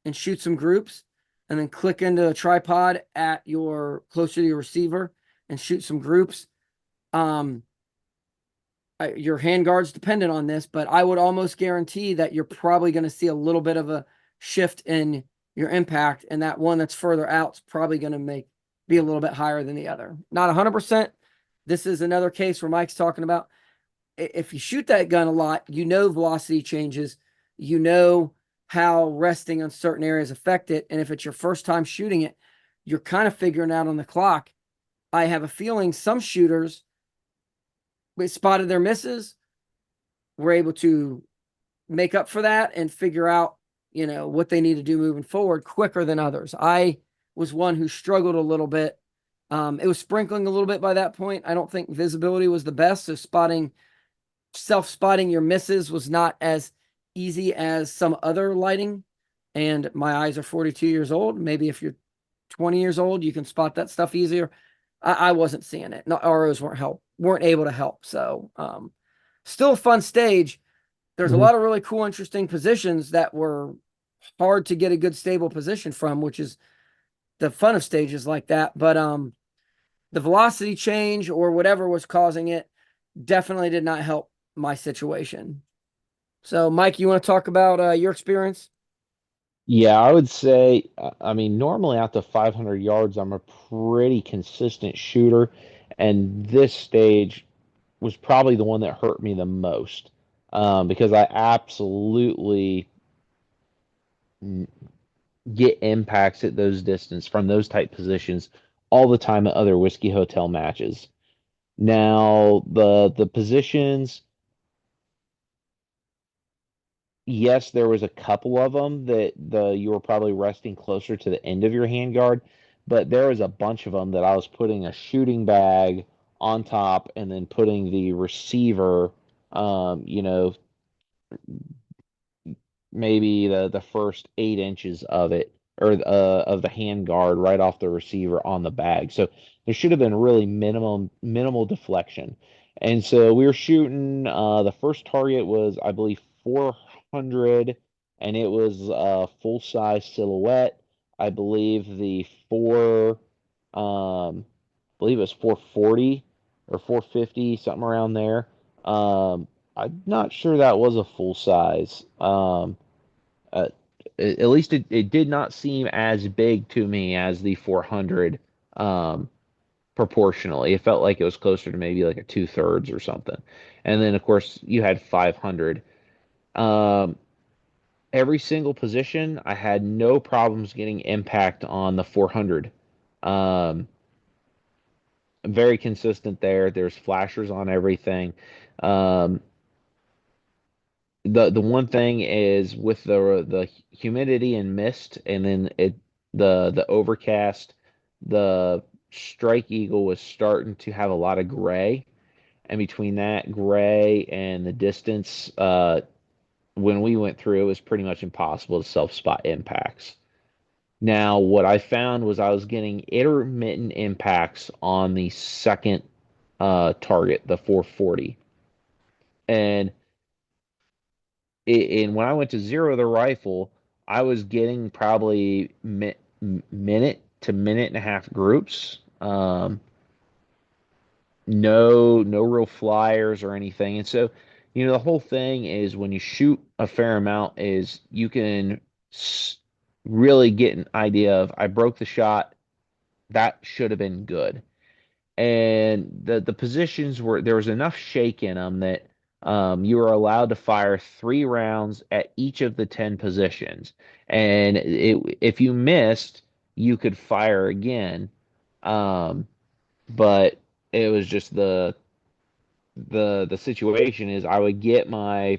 and shoot some groups, and then click into a tripod at closer to your receiver and shoot some groups. Your handguard's dependent on this, but I would almost guarantee that you're probably going to see a little bit of a shift in your impact, and that one that's further out is probably going to be a little bit higher than the other. Not 100%. This is another case where Mike's talking about if you shoot that gun a lot, velocity changes, how resting on certain areas affect it. And if it's your first time shooting it, you're kind of figuring out on the clock. I have a feeling some shooters spotted their misses, were able to make up for that and figure out, what they need to do moving forward quicker than others. I was one who struggled a little bit. It was sprinkling a little bit by that point. I don't think visibility was the best. So self-spotting your misses was not as easy as some other lighting. And my eyes are 42 years old. Maybe if you're 20 years old, you can spot that stuff easier. I wasn't seeing it. No, ROs weren't able to help. So still a fun stage. there's a Mhm. lot of really cool, interesting positions that were hard to get a good stable position from, which is the fun of stages like that. But the velocity change or whatever was causing it definitely did not help my situation. So, Mike, you want to talk about your experience? Yeah, I would say, I mean, normally out to 500 yards, I'm a pretty consistent shooter, and this stage was probably the one that hurt me the most, because I absolutely get impacts at those distance from those type positions all the time at other Whiskey Hotel matches. Now, the positions, yes, there was a couple of them that you were probably resting closer to the end of your handguard, but there was a bunch of them that I was putting a shooting bag on top and then putting the receiver, you know, maybe the first 8 inches of it or of the hand guard right off the receiver on the bag. So there should have been really minimal deflection. And so we were shooting. The first target was, I believe, 400, and it was a full size silhouette. I believe the I believe it was 440 or 450, something around there. I'm not sure that was a full size. Uh, at least it did not seem as big to me as the 400, proportionally. It felt like it was closer to maybe like a two-thirds or something. And then, of course, you had 500. Um, every single position, I had no problems getting impact on the 400. Um, very consistent there. There's flashers on everything. Um, the one thing is with the humidity and mist, and then the overcast, the Strike Eagle was starting to have a lot of gray, and between that gray and the distance, when we went through, it was pretty much impossible to self spot impacts. Now, what I found was I was getting intermittent impacts on the second target, the 440, and and when I went to zero the rifle, I was getting probably minute to minute and a half groups. No real flyers or anything. And so, the whole thing is when you shoot a fair amount, is you can really get an idea of I broke the shot. That should have been good. And the positions were there was enough shake in them that you were allowed to fire 3 rounds at each of the 10 positions, and if you missed, you could fire again. But it was just the situation is I would get my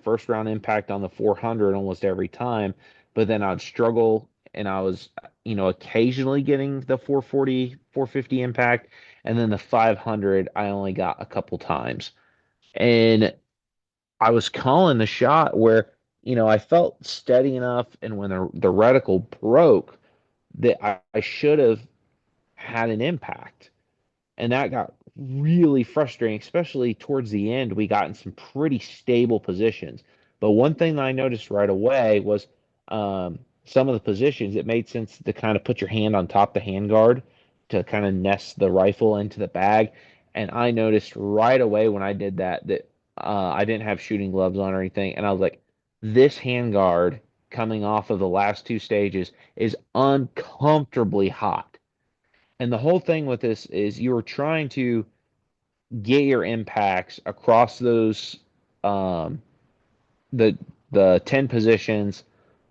first round impact on the 400 almost every time, but then I'd struggle, and I was occasionally getting the 440 450 impact, and then the 500 I only got a couple times. And I was calling the shot where I felt steady enough, and when the reticle broke, that I should have had an impact, and that got really frustrating, especially towards the end. We got in some pretty stable positions. But one thing that I noticed right away was some of the positions, it made sense to kind of put your hand on top of the handguard to kind of nest the rifle into the bag. And I noticed right away when I did that I didn't have shooting gloves on or anything. And I was like, this handguard coming off of the last two stages is uncomfortably hot. And the whole thing with this is you are trying to get your impacts across those um, the 10 positions,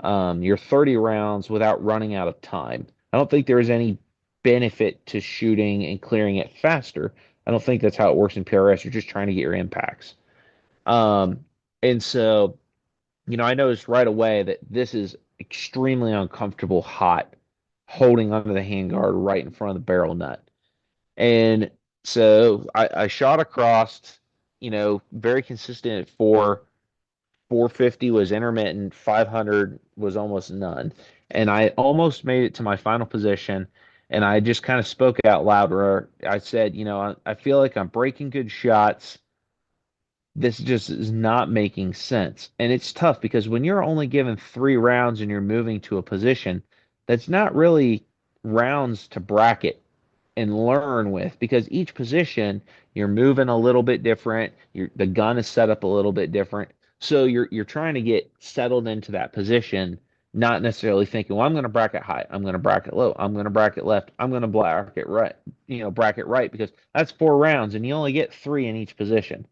your 30 rounds without running out of time. I don't think there is any benefit to shooting and clearing it faster. I don't think that's how it works in PRS. You're just trying to get your impacts. Um, and so, I noticed right away that this is extremely uncomfortable, hot, holding onto the handguard right in front of the barrel nut. And so I shot across, very consistent at 450 was intermittent, 500 was almost none. And I almost made it to my final position. And I just kind of spoke out loud where I said, I feel like I'm breaking good shots. this just is not making sense. And it's tough because when you're only given 3 rounds and you're moving to a position, that's not really rounds to bracket and learn with, because each position you're moving a little bit different. The gun is set up a little bit different. So you're trying to get settled into that position, not necessarily thinking, well, I'm going to bracket high, I'm going to bracket low, I'm going to bracket left, I'm going to bracket right, bracket right, because that's 4 rounds and you only get 3 in each position.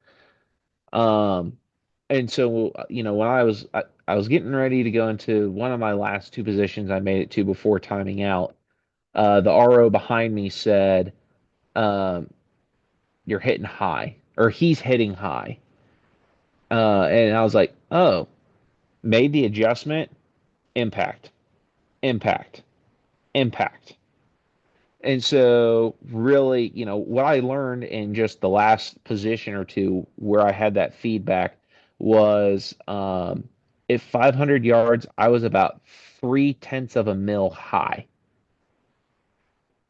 Um, and so, when I was getting ready to go into one of my last 2 positions I made it to before timing out, the RO behind me said, um, "You're hitting high," or "He's hitting high," and I was like, "Oh," made the adjustment, impact, impact, impact. And so, really, what I learned in just the last position or two where I had that feedback was, at 500 yards, I was about 3/10 of a mil high.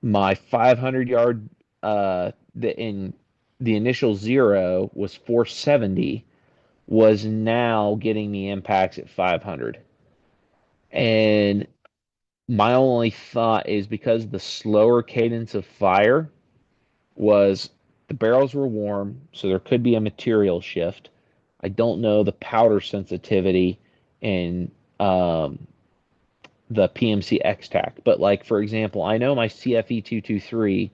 My 500 yard, the initial zero was 470, was now getting me impacts at 500. And my only thought is because the slower cadence of fire was the barrels were warm, so there could be a material shift. I don't know the powder sensitivity in the PMC X-Tac, but like for example, I know my CFE 223,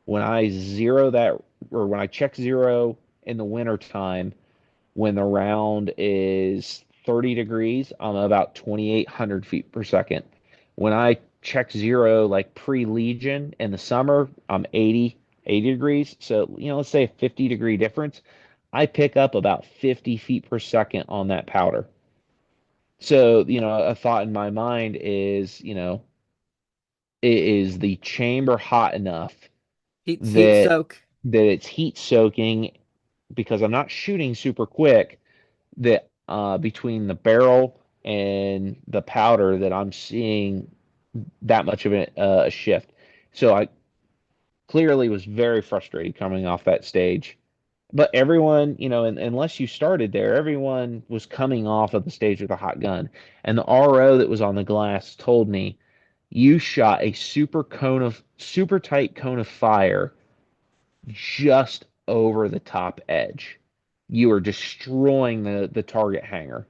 when I zero that, or when I check zero in the winter time, when the round is 30 degrees, I'm about 2,800 feet per second. When I check zero, like pre-Legion in the summer, I'm 80 degrees. So, let's say a 50-degree difference. I pick up about 50 feet per second on that powder. So, a thought in my mind is, is the chamber hot enough Heat that soak. it's heat soaking, because I'm not shooting super quick, that between the barrel and the powder that I'm seeing that much of a shift. So I clearly was very frustrated coming off that stage. But everyone, unless you started there, everyone was coming off of the stage with a hot gun. And the RO that was on the glass told me, you shot a super tight cone of fire just over the top edge. You are destroying the target hanger,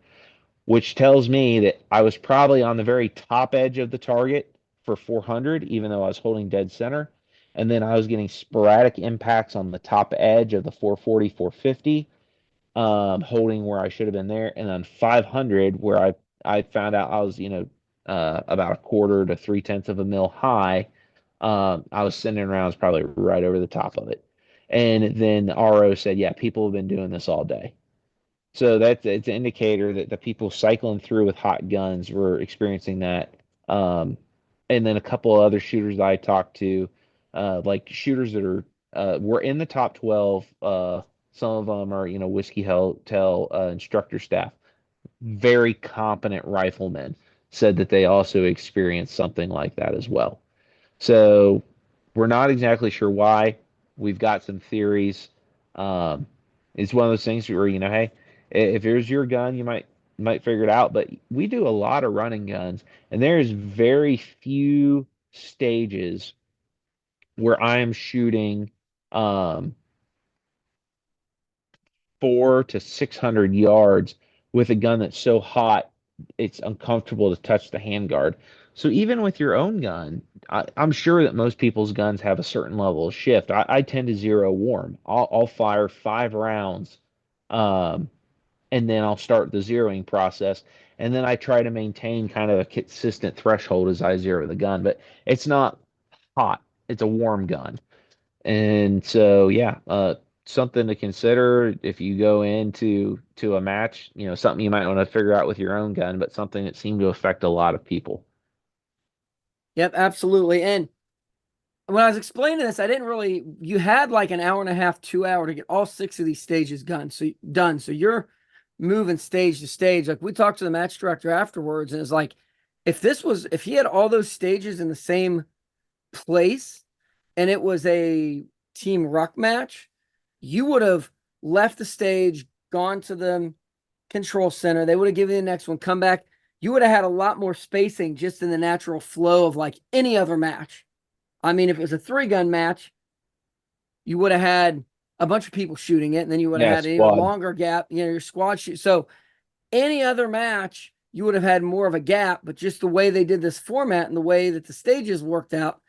which tells me that I was probably on the very top edge of the target for 400, even though I was holding dead center. And then I was getting sporadic impacts on the top edge of the 440, 450, holding where I should have been there. And then 500, where I found out I was, about a quarter to 3/10 of a mil high. I was sending rounds probably right over the top of it. And then RO said, yeah, people have been doing this all day. So it's an indicator that the people cycling through with hot guns were experiencing that. Um, and then a couple of other shooters that I talked to, like shooters that were in the top 12. Some of them are, Whiskey Hotel instructor staff, very competent riflemen, said that they also experienced something like that as well. So we're not exactly sure why. We've got some theories. Um, it's one of those things where, hey, if here's your gun, you might figure it out. But we do a lot of running guns, and there's very few stages where I am shooting um, 400 to 600 yards with a gun that's so hot it's uncomfortable to touch the handguard. So even with your own gun, I'm sure that most people's guns have a certain level of shift. I tend to zero warm. I'll fire 5 rounds, um, and then I'll start the zeroing process, and then I try to maintain kind of a consistent threshold as I zero the gun. But it's not hot; it's a warm gun. And so, yeah, something to consider if you go into a match. Something you might want to figure out with your own gun, but something that seemed to affect a lot of people. Yep, absolutely. And when I was explaining this, I didn't really. You had like an hour and a half, 2 hour to get all 6 of these stages done. So you're moving stage to stage. Like we talked to the match director afterwards, and it's like, if he had all those stages in the same place, and it was a team ruck match, you would have left the stage, gone to the control center. They would have given you the next one, come back. You would have had a lot more spacing just in the natural flow of like any other match. I mean, if it was a 3-gun match, you would have had a bunch of people shooting it, and then you would have Yeah, had an even squad. longer gap, your squad shoot. So any other match, you would have had more of a gap, but just the way they did this format and the way that the stages worked out,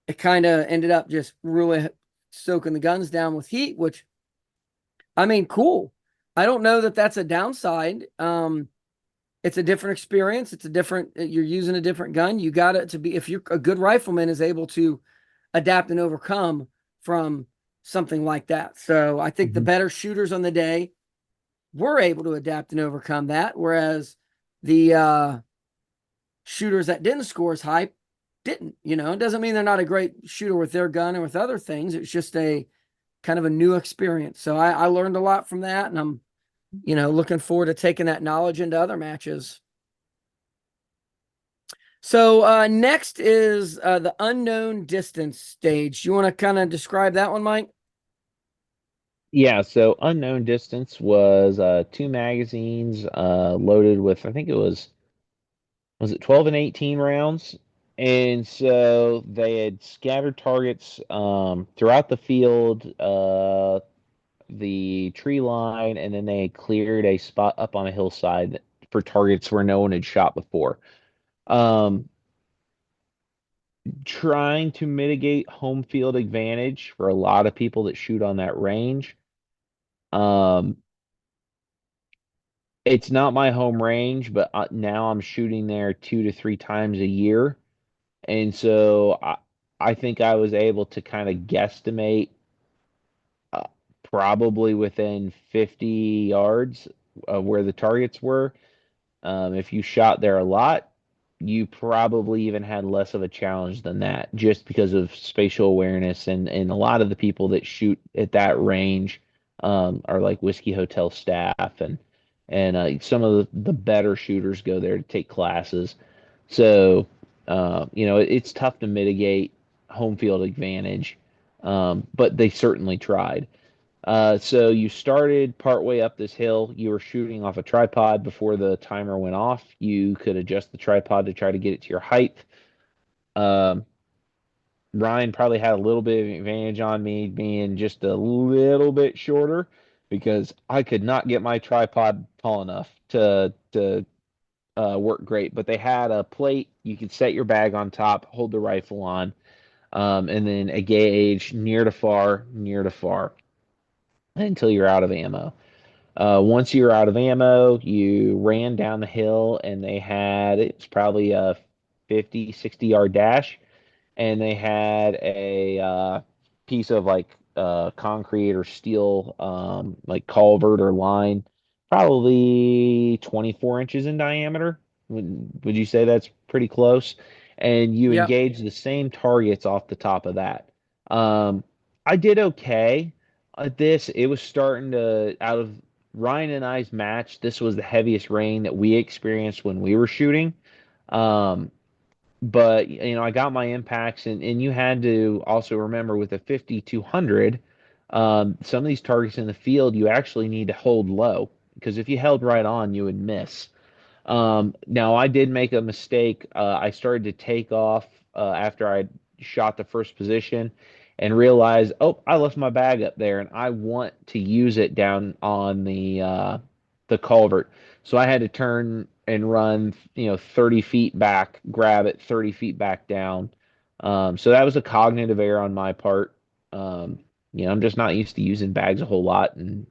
it kind of ended up just really soaking the guns down with heat, which, I mean, cool. I don't know that that's a downside. It's a different experience. It's a different, you're using a different gun. You got it to be, if you're a good rifleman is able to adapt and overcome from something like that. So I think the Mhm. better shooters on the day were able to adapt and overcome that, whereas the shooters that didn't score as high didn't. It doesn't mean they're not a great shooter with their gun and with other things. It's just a kind of a new experience. So I learned a lot from that, and I'm looking forward to taking that knowledge into other matches. So next is the unknown distance stage. You want to kind of describe that one, Mike? Yeah, so unknown distance was two magazines loaded with I think it was it 12 and 18 rounds. And so they had scattered targets throughout the field, the tree line, and then they had cleared a spot up on a hillside for targets where no one had shot before. Um, Trying to mitigate home field advantage for a lot of people that shoot on that range. Um, it's not my home range, but now I'm shooting there 2 to 3 times a year. And so I think I was able to kind of guesstimate uh, probably within 50 yards of where the targets were. If you shot there a lot, you probably even had less of a challenge than that just because of spatial awareness. And a lot of the people that shoot at that range are like Whiskey Hotel staff and some of the better shooters go there to take classes. So, it's tough to mitigate home field advantage, but they certainly tried. So you started partway up this hill. You were shooting off a tripod before the timer went off. You could adjust the tripod to try to get it to your height. Um, Ryan probably had a little bit of advantage on me being just a little bit shorter because I could not get my tripod tall enough to work great. But they had a plate you could set your bag on top, hold the rifle on, and then a gauge near to far until you're out of ammo. Once you were out of ammo, you ran down the hill and it's probably a 50, 60 yard dash. And they had a piece of like concrete or steel, like culvert or line, probably 24 inches in diameter. Would you say that's pretty close? And you Yep. engage the same targets off the top of that. Um, I did okay at this. It was starting to, out of Ryan and I's match, this was the heaviest rain that we experienced when we were shooting. Um, but I got my impacts, and you had to also remember with a 5200, some of these targets in the field you actually need to hold low because if you held right on, you would miss. Now I did make a mistake. I started to take off after I shot the first position and realized, oh, I left my bag up there and I want to use it down on the culvert. So I had to turn and run, 30 feet back, grab it 30 feet back down. So that was a cognitive error on my part. I'm just not used to using bags a whole lot, and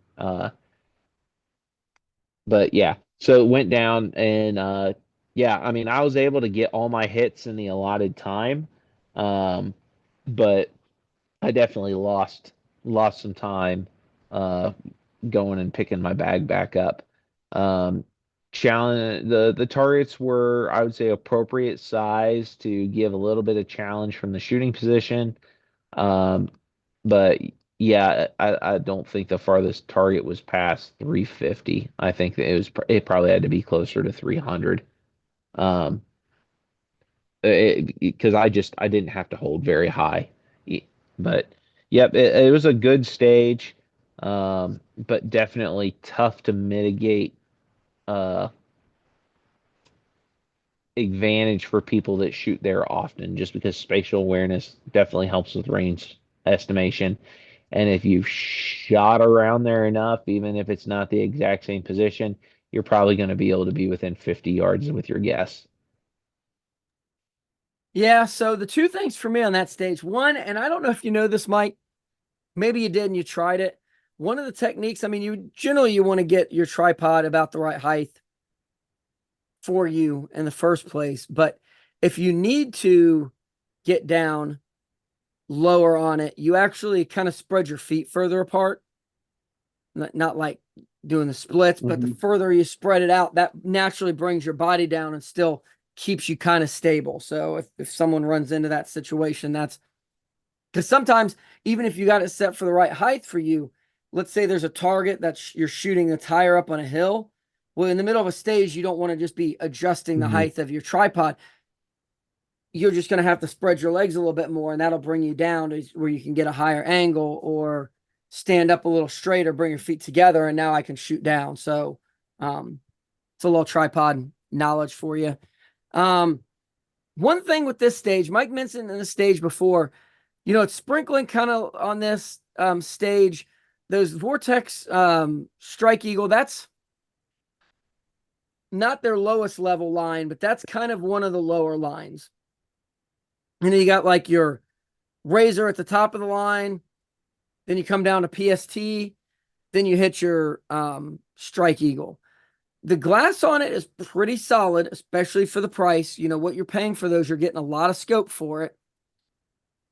but yeah, so it went down and yeah, I mean, I was able to get all my hits in the allotted time. Um, but I definitely lost some time uh going and picking my bag back up. Um Challenge the targets were, I would say, appropriate size to give a little bit of challenge from the shooting position. Um, but yeah, I don't think the farthest target was past 350. I think that it probably had to be closer to 300. Um, because I didn't have to hold very high. But yep, it was a good stage. But definitely tough to mitigate uh, advantage for people that shoot there often, just because spatial awareness definitely helps with range estimation. And if you've shot around there enough, even if it's not the exact same position, you're probably going to be able to be within 50 yards with your guess. Yeah, so the two things for me on that stage, one, and I don't know if you know this, Mike, maybe you did and you tried it. One of the techniques, I mean, you want to get your tripod about the right height for you in the first place, but if you need to get down lower on it, you actually kind of spread your feet further apart. Not like doing the splits, but the further you spread it out, that naturally brings your body down and still keeps you kind of stable. So if someone runs into that situation, that's because sometimes even if you got it set for the right height for you, let's say there's a target that you're shooting that's higher up on a hill. Well, in the middle of a stage, you don't want to just be adjusting the height of your tripod. You're just going to have to spread your legs a little bit more, and that'll bring you down to where you can get a higher angle or stand up a little straighter, bring your feet together, and now I can shoot down. So it's a little tripod knowledge for you. One thing with this stage, Mike mentioned in the stage before, it's sprinkling kind of on this stage. Those Vortex Strike Eagle, that's not their lowest level line, but that's kind of one of the lower lines. And then you got like your Razor at the top of the line. Then you come down to PST. Then you hit your Strike Eagle. The glass on it is pretty solid, especially for the price. You know what you're paying for those. You're getting a lot of scope for it.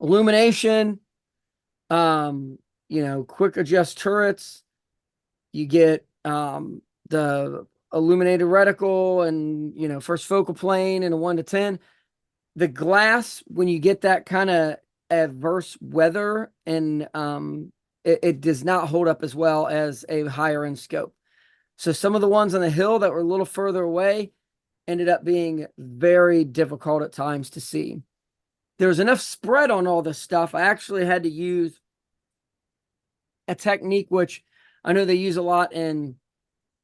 Illumination, quick adjust turrets. You get the illuminated reticle and, first focal plane and a 1 to 10. The glass, when you get that kind of adverse weather, and it does not hold up as well as a higher end scope. So some of the ones on the hill that were a little further away ended up being very difficult at times to see. There's enough spread on all this stuff. I actually had to use a technique, which I know they use a lot in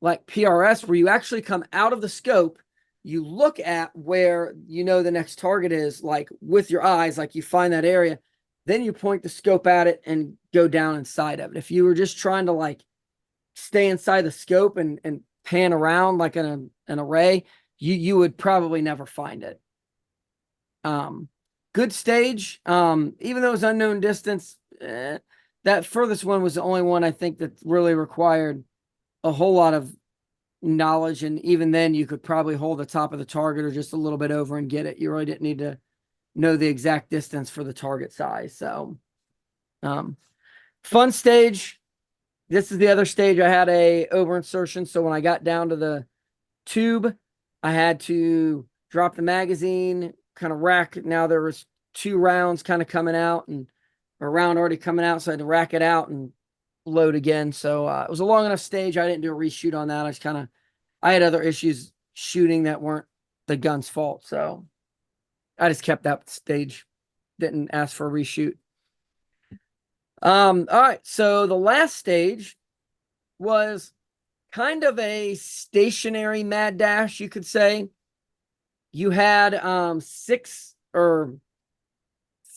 like PRS, where you actually come out of the scope, you look at where the next target is, like with your eyes, like you find that area, then you point the scope at it and go down inside of it. If you were just trying to like stay inside the scope and pan around like an array, you would probably never find it. Good stage. Even though it was unknown distance, that furthest one was the only one I think that really required a whole lot of knowledge, and even then you could probably hold the top of the target or just a little bit over and get it. You really didn't need to know the exact distance for the target size. So fun stage. This is the other stage. I had a over insertion, so when I got down to the tube, I had to drop the magazine, kind of rack. Now there was 2 rounds kind of coming out and a round already coming out, so I had to rack it out and load again. So it was a long enough stage. I didn't do a reshoot on that. I had other issues shooting that weren't the gun's fault. So I just kept that stage. Didn't ask for a reshoot. All right. So the last stage was kind of a stationary mad dash, you could say. You had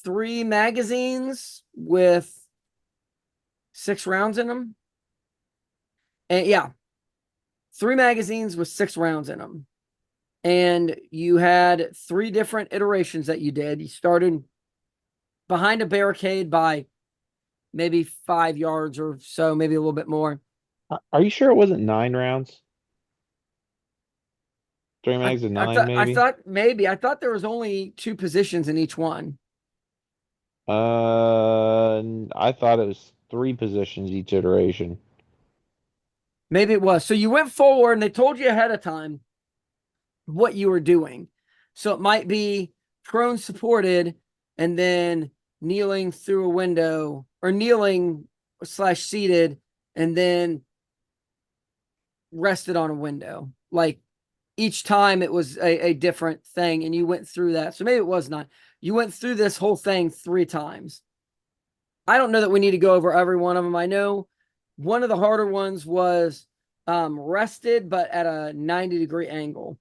3 magazines with 6 rounds in them. And yeah, 3 magazines with 6 rounds in them. And you had 3 different iterations that you did. You started behind a barricade by maybe 5 yards or so, maybe a little bit more. Are you sure it wasn't 9 rounds? 3 mags of 9, maybe? I thought there was only 2 positions in each one. I thought it was 3 positions each iteration. Maybe it was. So you went forward and they told you ahead of time what you were doing. So it might be prone supported and then kneeling through a window, or kneeling / seated and then rested on a window. Like each time it was a different thing, and you went through that. So maybe it was not. You went through this whole thing 3 times. I don't know that we need to go over every one of them. I know One of the harder ones was rested, but at a 90-degree angle.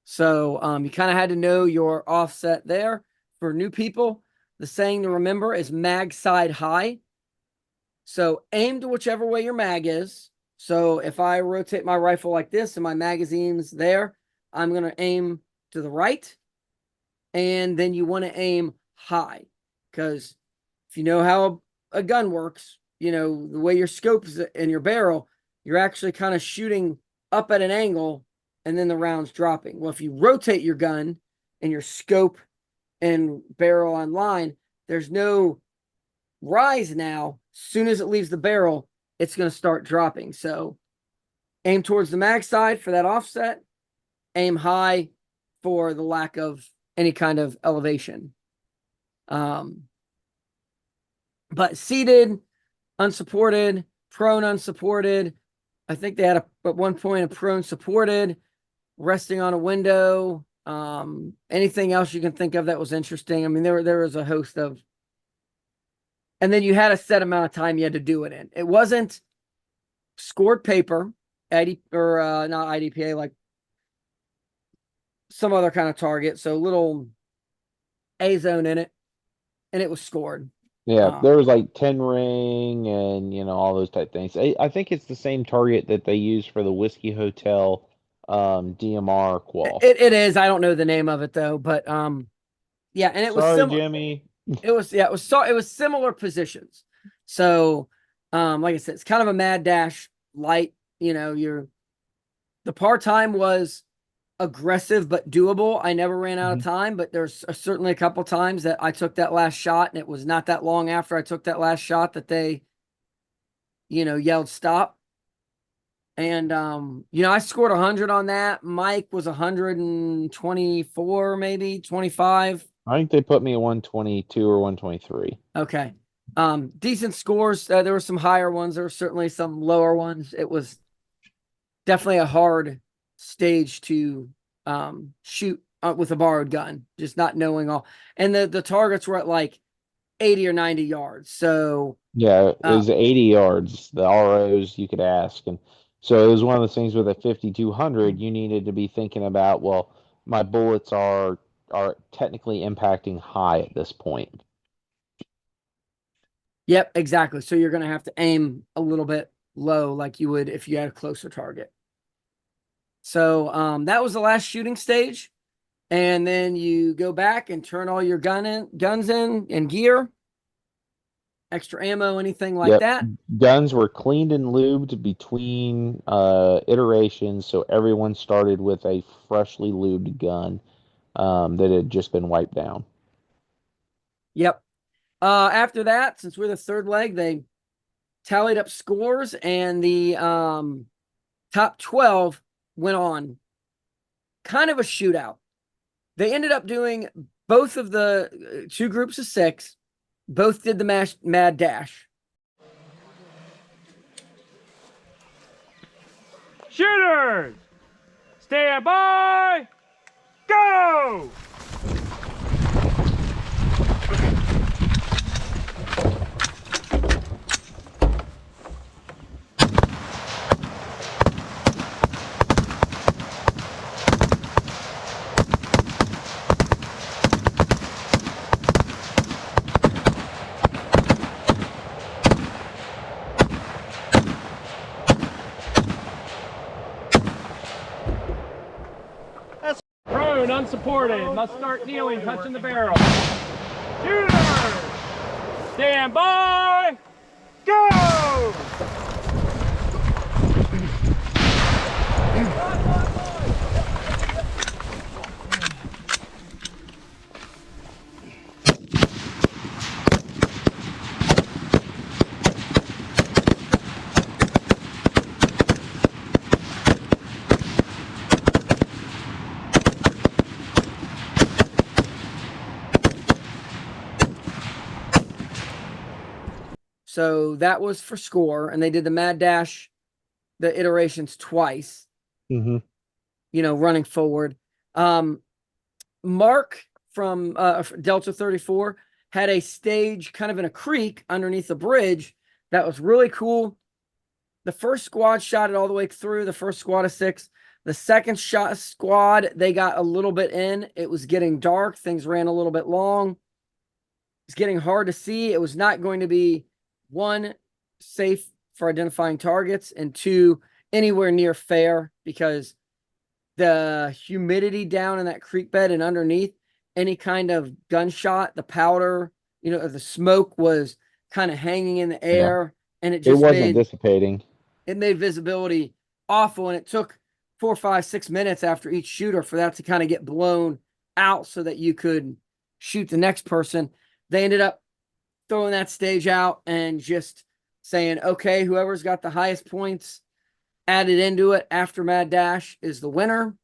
So you kind of had to know your offset there. For new people, the saying to remember is mag side high. So aim to whichever way your mag is. So if I rotate my rifle like this and my magazine's there, I'm going to aim to the right. And then you want to aim high, because if you know how a gun works, you know, the way your scope is in your barrel, you're actually kind of shooting up at an angle and then the round's dropping. Well, if you rotate your gun and your scope and barrel on line, there's no rise now. As soon as it leaves the barrel, it's going to start dropping. So aim towards the mag side for that offset, aim high for the lack of any kind of elevation. But seated, unsupported, prone, unsupported. I think they had at one point a prone supported, resting on a window. Anything else you can think of that was interesting? I mean, there was a host of, and then you had a set amount of time you had to do it in. It wasn't scored paper, or not IDPA, like some other kind of target. So little A zone in it, and it was scored. Yeah, there was like 10 ring and all those type things. I think it's the same target that they use for the Whiskey Hotel DMR qual. It is. I don't know the name of it though, but yeah, and it was Sorry, similar. Jimmy. It was similar positions. So like I said, it's kind of a mad dash light. The par time was aggressive but doable. I never ran out of time, but there's certainly a couple times that I took that last shot, and it was not that long after I took that last shot that they yelled stop. And I scored 100 on that. Mike was 124, maybe 25. I think they put me at 122 or 123. Okay. Decent scores. There were some higher ones. There were certainly some lower ones. It was definitely a hard stage to shoot with a borrowed gun, just not knowing all. And the targets were at like 80 or 90 yards. So yeah, it was 80 yards. The ROs you could ask, and so it was one of those things with a 5200. You needed to be thinking about, well, my bullets are technically impacting high at this point. Yep, exactly. So you're going to have to aim a little bit low, like you would if you had a closer target. So that was the last shooting stage. And then you go back and turn all your guns in and gear, extra ammo, anything like that. Guns were cleaned and lubed between iterations, so everyone started with a freshly lubed gun that had just been wiped down. Yep. After that, since we're the third leg, they tallied up scores, and the top 12 went on kind of a shootout. They ended up doing both of the two groups of 6. Both did the mad dash. Shooters, stand by, go! Prone, unsupported, must start kneeling, touching the barrel. Shooters, stand by, go! So that was for score, and they did the mad dash, the iterations twice. Running forward. Mark from Delta 34 had a stage kind of in a creek underneath a bridge that was really cool. the first squad shot it all the way through, the first squad of 6. The second squad, they got a little bit in. It was getting dark. Things ran a little bit long. It's getting hard to see. It was not going to be, one, safe for identifying targets, and 2, anywhere near fair, because the humidity down in that creek bed and underneath, any kind of gunshot, the powder, the smoke was kind of hanging in the air, and it It just wasn't dissipating. made visibility awful. And it took 4, 5, 6 minutes after each shooter for that to kind of get blown out so that you could shoot the next person. They ended up throwing that stage out and just saying, okay, whoever's got the highest points added into it after Mad Dash is the winner.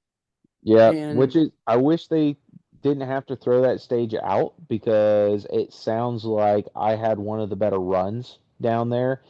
Yeah, which And is, I wish they didn't have to throw that stage out because it sounds like I had one of the better runs down there.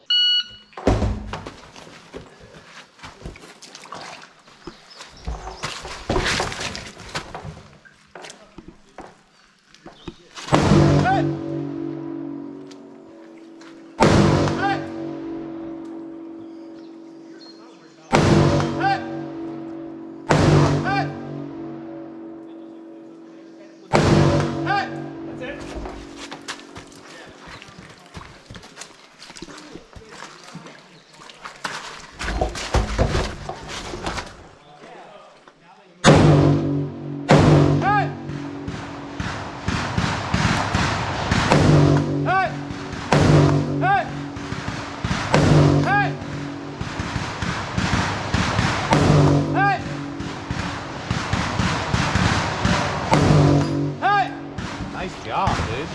Nice job, dude.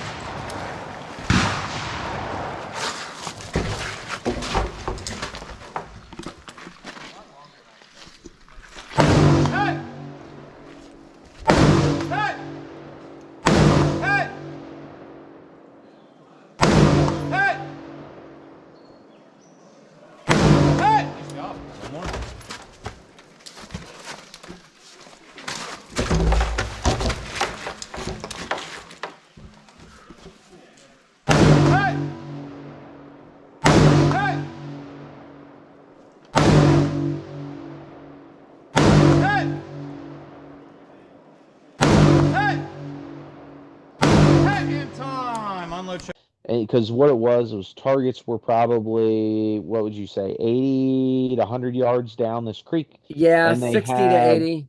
Because what it was targets were probably, what would you say, 80 to 100 yards down this creek. yeah, And they 60 to had 80.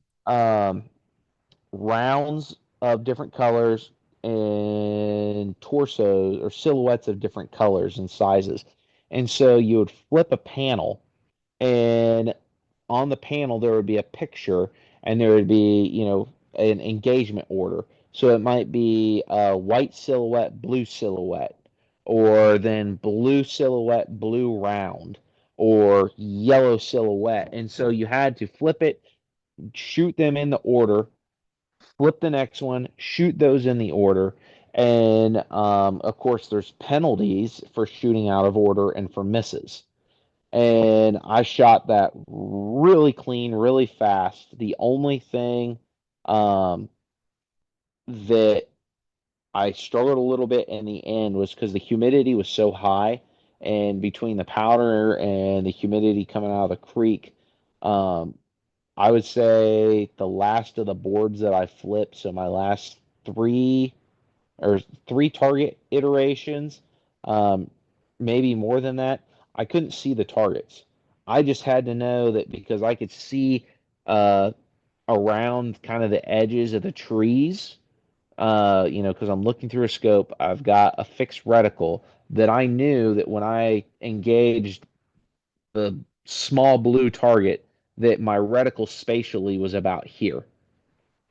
Rounds of different colors and torsos or silhouettes of different colors and sizes. And so you would flip a panel, and on the panel there would be a picture, and there would be, an engagement order. So it might be white silhouette, blue silhouette, or then blue silhouette, blue round, or yellow silhouette. And so you had to flip it, shoot them in the order, flip the next one, shoot those in the order. And of course, there's penalties for shooting out of order and for misses. And I shot that really clean, really fast. The only thing um, that I struggled a little bit in the end was because the humidity was so high, and between the powder and the humidity coming out of the creek, um, I would say the last of the boards that I flipped, so my last three target iterations, um, maybe more than that, I couldn't see the targets. I just had to know that because I could see uh, around kind of the edges of the trees, because I'm looking through a scope, I've got a fixed reticle that I knew that when I engaged the small blue target, that my reticle spatially was about here.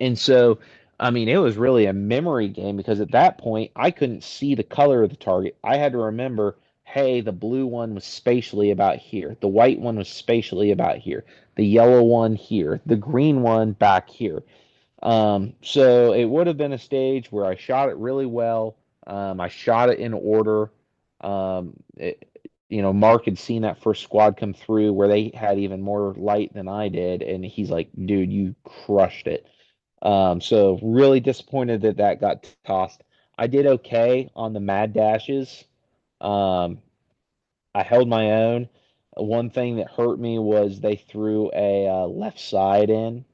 And so, I mean, it was really a memory game because at that point I couldn't see the color of the target. I had to remember, hey, the blue one was spatially about here, the white one was spatially about here, the yellow one here, the green one back here. So it would have been a stage where I shot it really well. I shot it in order. It, Mark had seen that first squad come through where they had even more light than I did, and he's like, "Dude, you crushed it." So really disappointed that that got tossed. I did okay on the mad dashes. Um, I held my own. One thing that hurt me was they threw a left side in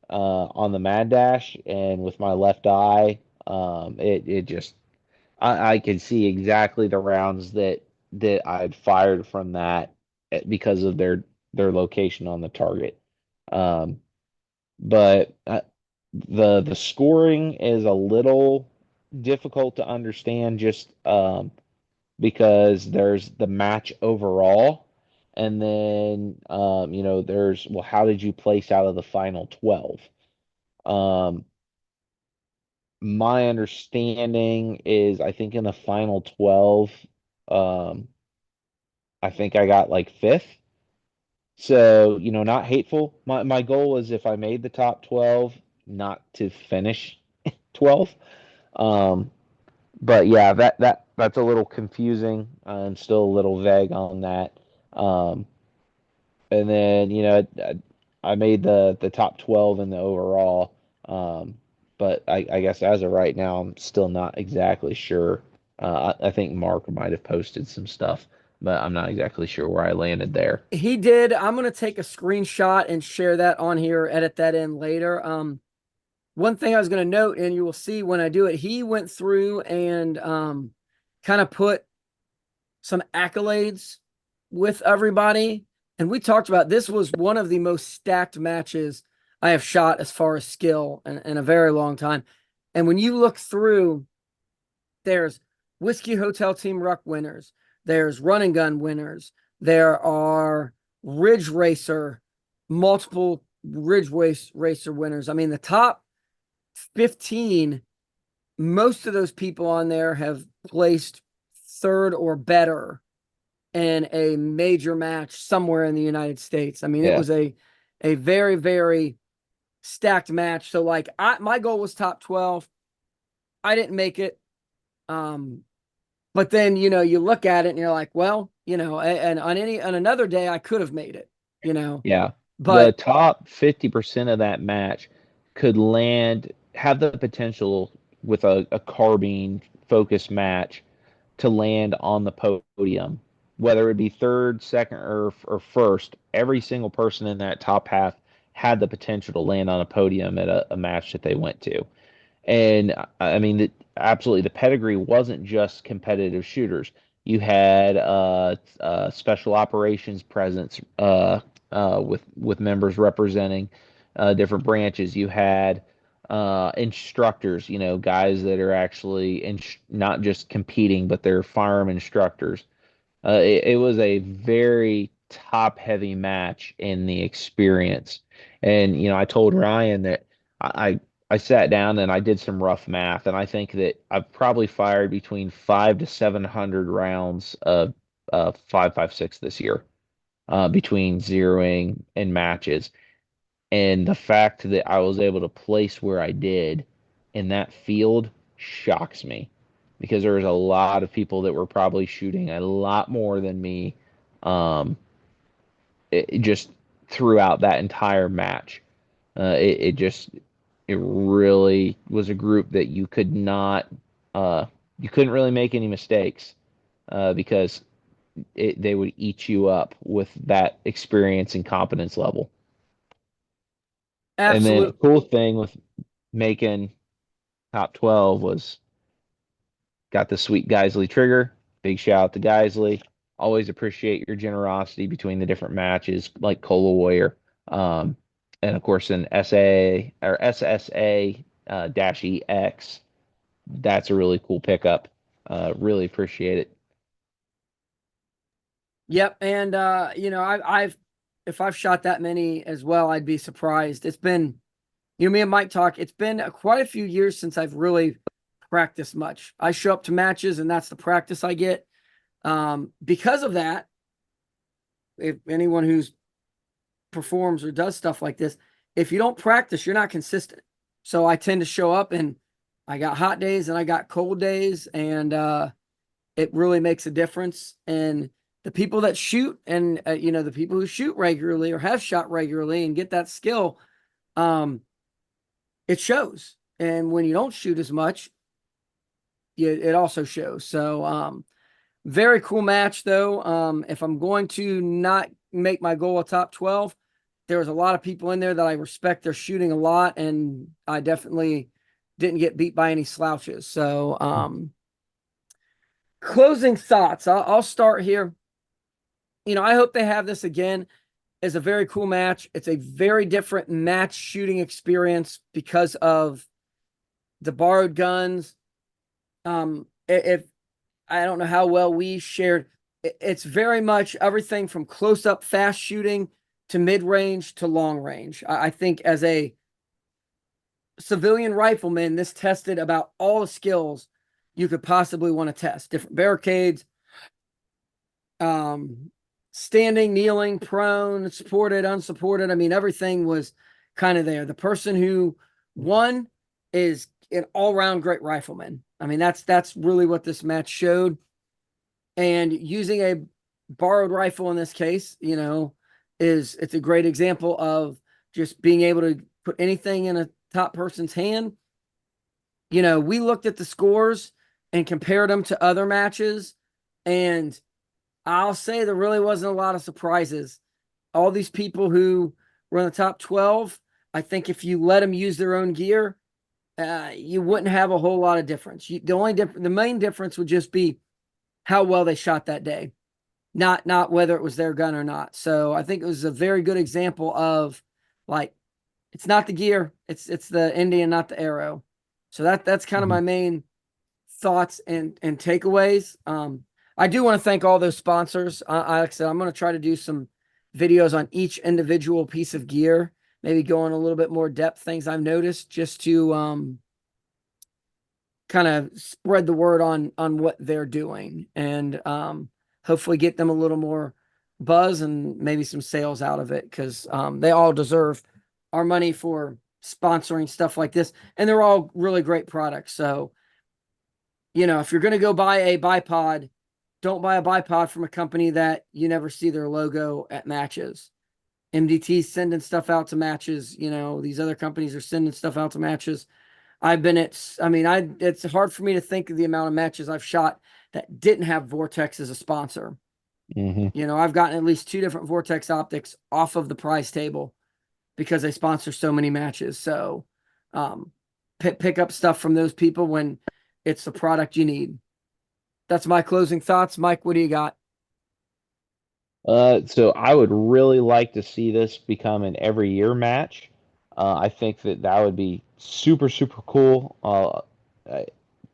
on the Mad Dash, and with my left eye, it just I could see exactly the rounds that I'd fired from that because of their location on the target. Um, but the scoring is a little difficult to understand just because there's the match overall, and then there's, well, how did you place out of the final 12? Um, my understanding is I think in the final 12, um, I think I got like fifth. So, not hateful. My goal was if I made the top 12, not to finish 12. Um, but yeah, that's a little confusing and still a little vague on that. Um, and then I made the top 12 in the overall. But I guess as of right now, I'm still not exactly sure. I think Mark might have posted some stuff, but I'm not exactly sure where I landed there. He did. I'm gonna take a screenshot and share that on here, edit that in later. One thing I was gonna note, and you will see when I do it, he went through and kind of put some accolades with everybody. And we talked about this was one of the most stacked matches I have shot as far as skill in a very long time. And when you look through, there's Whiskey Hotel Team Ruck winners, there's Run and Gun winners, there are Ridge Racer, multiple Racer winners. I mean, the top 15, most of those people on there have placed third or better in a major match somewhere in the United States. I mean, it Yeah. was a very, very stacked match. So like my goal was top 12. I didn't make it. But then, you look at it and you're like, well, and on another day I could have made it, Yeah. The but top 50% of that match could have the potential with a carbine focused match to land on the podium, whether it be third, second, or first. Every single person in that top half had the potential to land on a podium at a match that they went to. And I mean, absolutely, the pedigree wasn't just competitive shooters. You had special operations presence with members representing different branches. You had instructors, guys that are actually not just competing, but they're firearm instructors. It was a very top heavy match in the experience. And, I told Ryan that I sat down and I did some rough math, and I think that I've probably fired between 500 to 700 rounds of 5.56 this year, between zeroing and matches. And the fact that I was able to place where I did in that field shocks me, because there was a lot of people that were probably shooting a lot more than me, um, just throughout that entire match. It really was a group that you couldn't really make any mistakes, because they would eat you up with that experience and competence level. And then the absolute. cool thing with making top 12 was got the sweet Geissele trigger. Big shout out to Geissele. Always appreciate your generosity between the different matches, like Cola Warrior. Um, and of course, in SA or SSA dash EX, that's a really cool pickup. Really appreciate it. Yep. And, I've, if I've shot that many as well, I'd be surprised. It's been, me and Mike talk, it's been quite a few years since I've really practiced much. I show up to matches and that's the practice I get. Because of that, if anyone who's performs or does stuff like this, if you don't practice, you're not consistent. So I tend to show up and I got hot days and I got cold days, and it really makes a difference. And the people that shoot and the people who shoot regularly or have shot regularly and get that skill, um, it shows. And when you don't shoot as much, it also shows. So Very cool match though. If I'm going to not make my goal a top 12, there was a lot of people in there that I respect their shooting a lot, and I definitely didn't get beat by any slouches. So, closing thoughts. I'll start here. I hope they have this again. It's a very cool match. It's a very different match shooting experience because of the borrowed guns. If I don't know how well we shared, it's very much everything from close up fast shooting to mid range to long range. I think as a civilian rifleman, this tested about all the skills you could possibly want to test. Different barricades, standing, kneeling, prone, supported, unsupported. I mean, everything was kind of there. The person who won is an all-round great rifleman. I mean, that's really what this match showed. And using a borrowed rifle in this case, it's a great example of just being able to put anything in a top person's hand. We looked at the scores and compared them to other matches, and I'll say there really wasn't a lot of surprises. All these people who were in the top 12, I think if you let them use their own gear, you wouldn't have a whole lot of difference. The main difference would just be how well they shot that day, not whether it was their gun or not. So I think it was a very good example of, like, it's not the gear, it's the Indian, not the arrow. So that's kind of my main thoughts and takeaways. I do want to thank all those sponsors. Like I said, I'm going to try to do some videos on each individual piece of gear, maybe go in a little bit more depth, things I've noticed, just to kind of spread the word on what they're doing, and hopefully get them a little more buzz and maybe some sales out of it, because they all deserve our money for sponsoring stuff like this, and they're all really great products. So, if you're going to go buy a bipod, don't buy a bipod from a company that you never see their logo at matches. MDT's sending stuff out to matches. These other companies are sending stuff out to matches. It's hard for me to think of the amount of matches I've shot that didn't have Vortex as a sponsor. I've gotten at least 2 different Vortex optics off of the prize table because they sponsor so many matches. So, pick up stuff from those people when it's the product you need. That's my closing thoughts. Mike, what do you got? So I would really like to see this become an every year match. I think that would be super, super cool.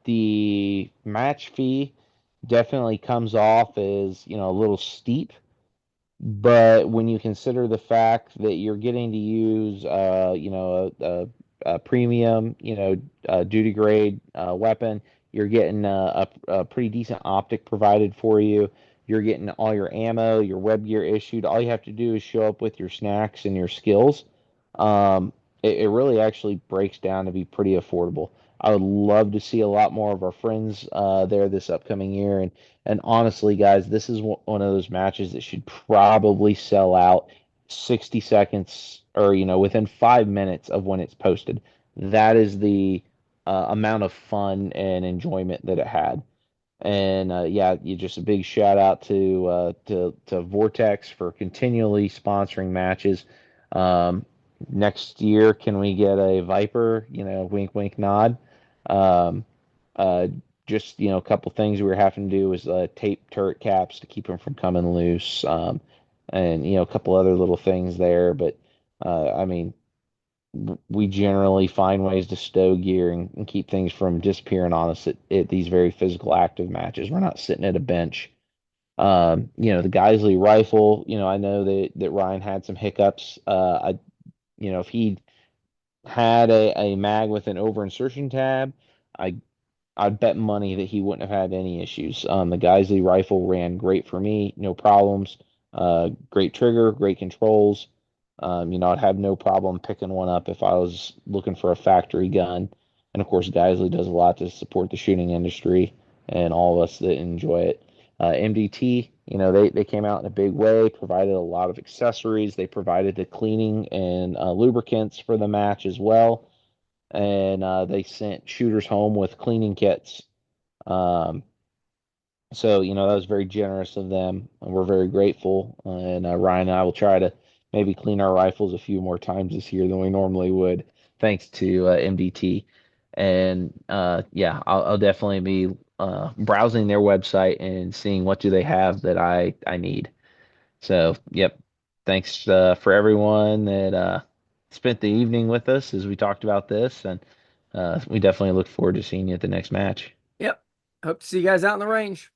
The match fee definitely comes off as, a little steep, but when you consider the fact that you're getting to use, a premium, duty grade weapon, you're getting a pretty decent optic provided for you. You're getting all your ammo, your web gear issued. All you have to do is show up with your snacks and your skills. It really actually breaks down to be pretty affordable. I would love to see a lot more of our friends there this upcoming year, and honestly, guys, this is one of those matches that should probably sell out 60 seconds or, within 5 minutes of when it's posted. That is the amount of fun and enjoyment that it had. And yeah, you just a big shout out to Vortex for continually sponsoring matches. Next year, can we get a Viper? Wink, wink, nod. Um, uh, just a couple things we were having to do was tape turret caps to keep them from coming loose, and a couple other little things there. But I mean, we generally find ways to stow gear and keep things from disappearing on us at these very physical active matches. We're not sitting at a bench. The Geissele rifle, I know that Ryan had some hiccups. If he had a mag with an over insertion tab, I I'd bet money that he wouldn't have had any issues. The Geissele rifle ran great for me, no problems. Great trigger, great controls. I'd have no problem picking one up if I was looking for a factory gun. And of course, Geissele does a lot to support the shooting industry and all of us that enjoy it. MDT, they came out in a big way, provided a lot of accessories. They provided the cleaning and lubricants for the match as well, and they sent shooters home with cleaning kits. Um, So, that was very generous of them, and we're very grateful. And Ryan and I will try to maybe clean our rifles a few more times this year than we normally would, thanks to MDT. And yeah, I'll definitely be browsing their website and seeing what do they have that I need. So, yep. Thanks for everyone that spent the evening with us as we talked about this, and we definitely look forward to seeing you at the next match. Yep. Hope to see you guys out in the range.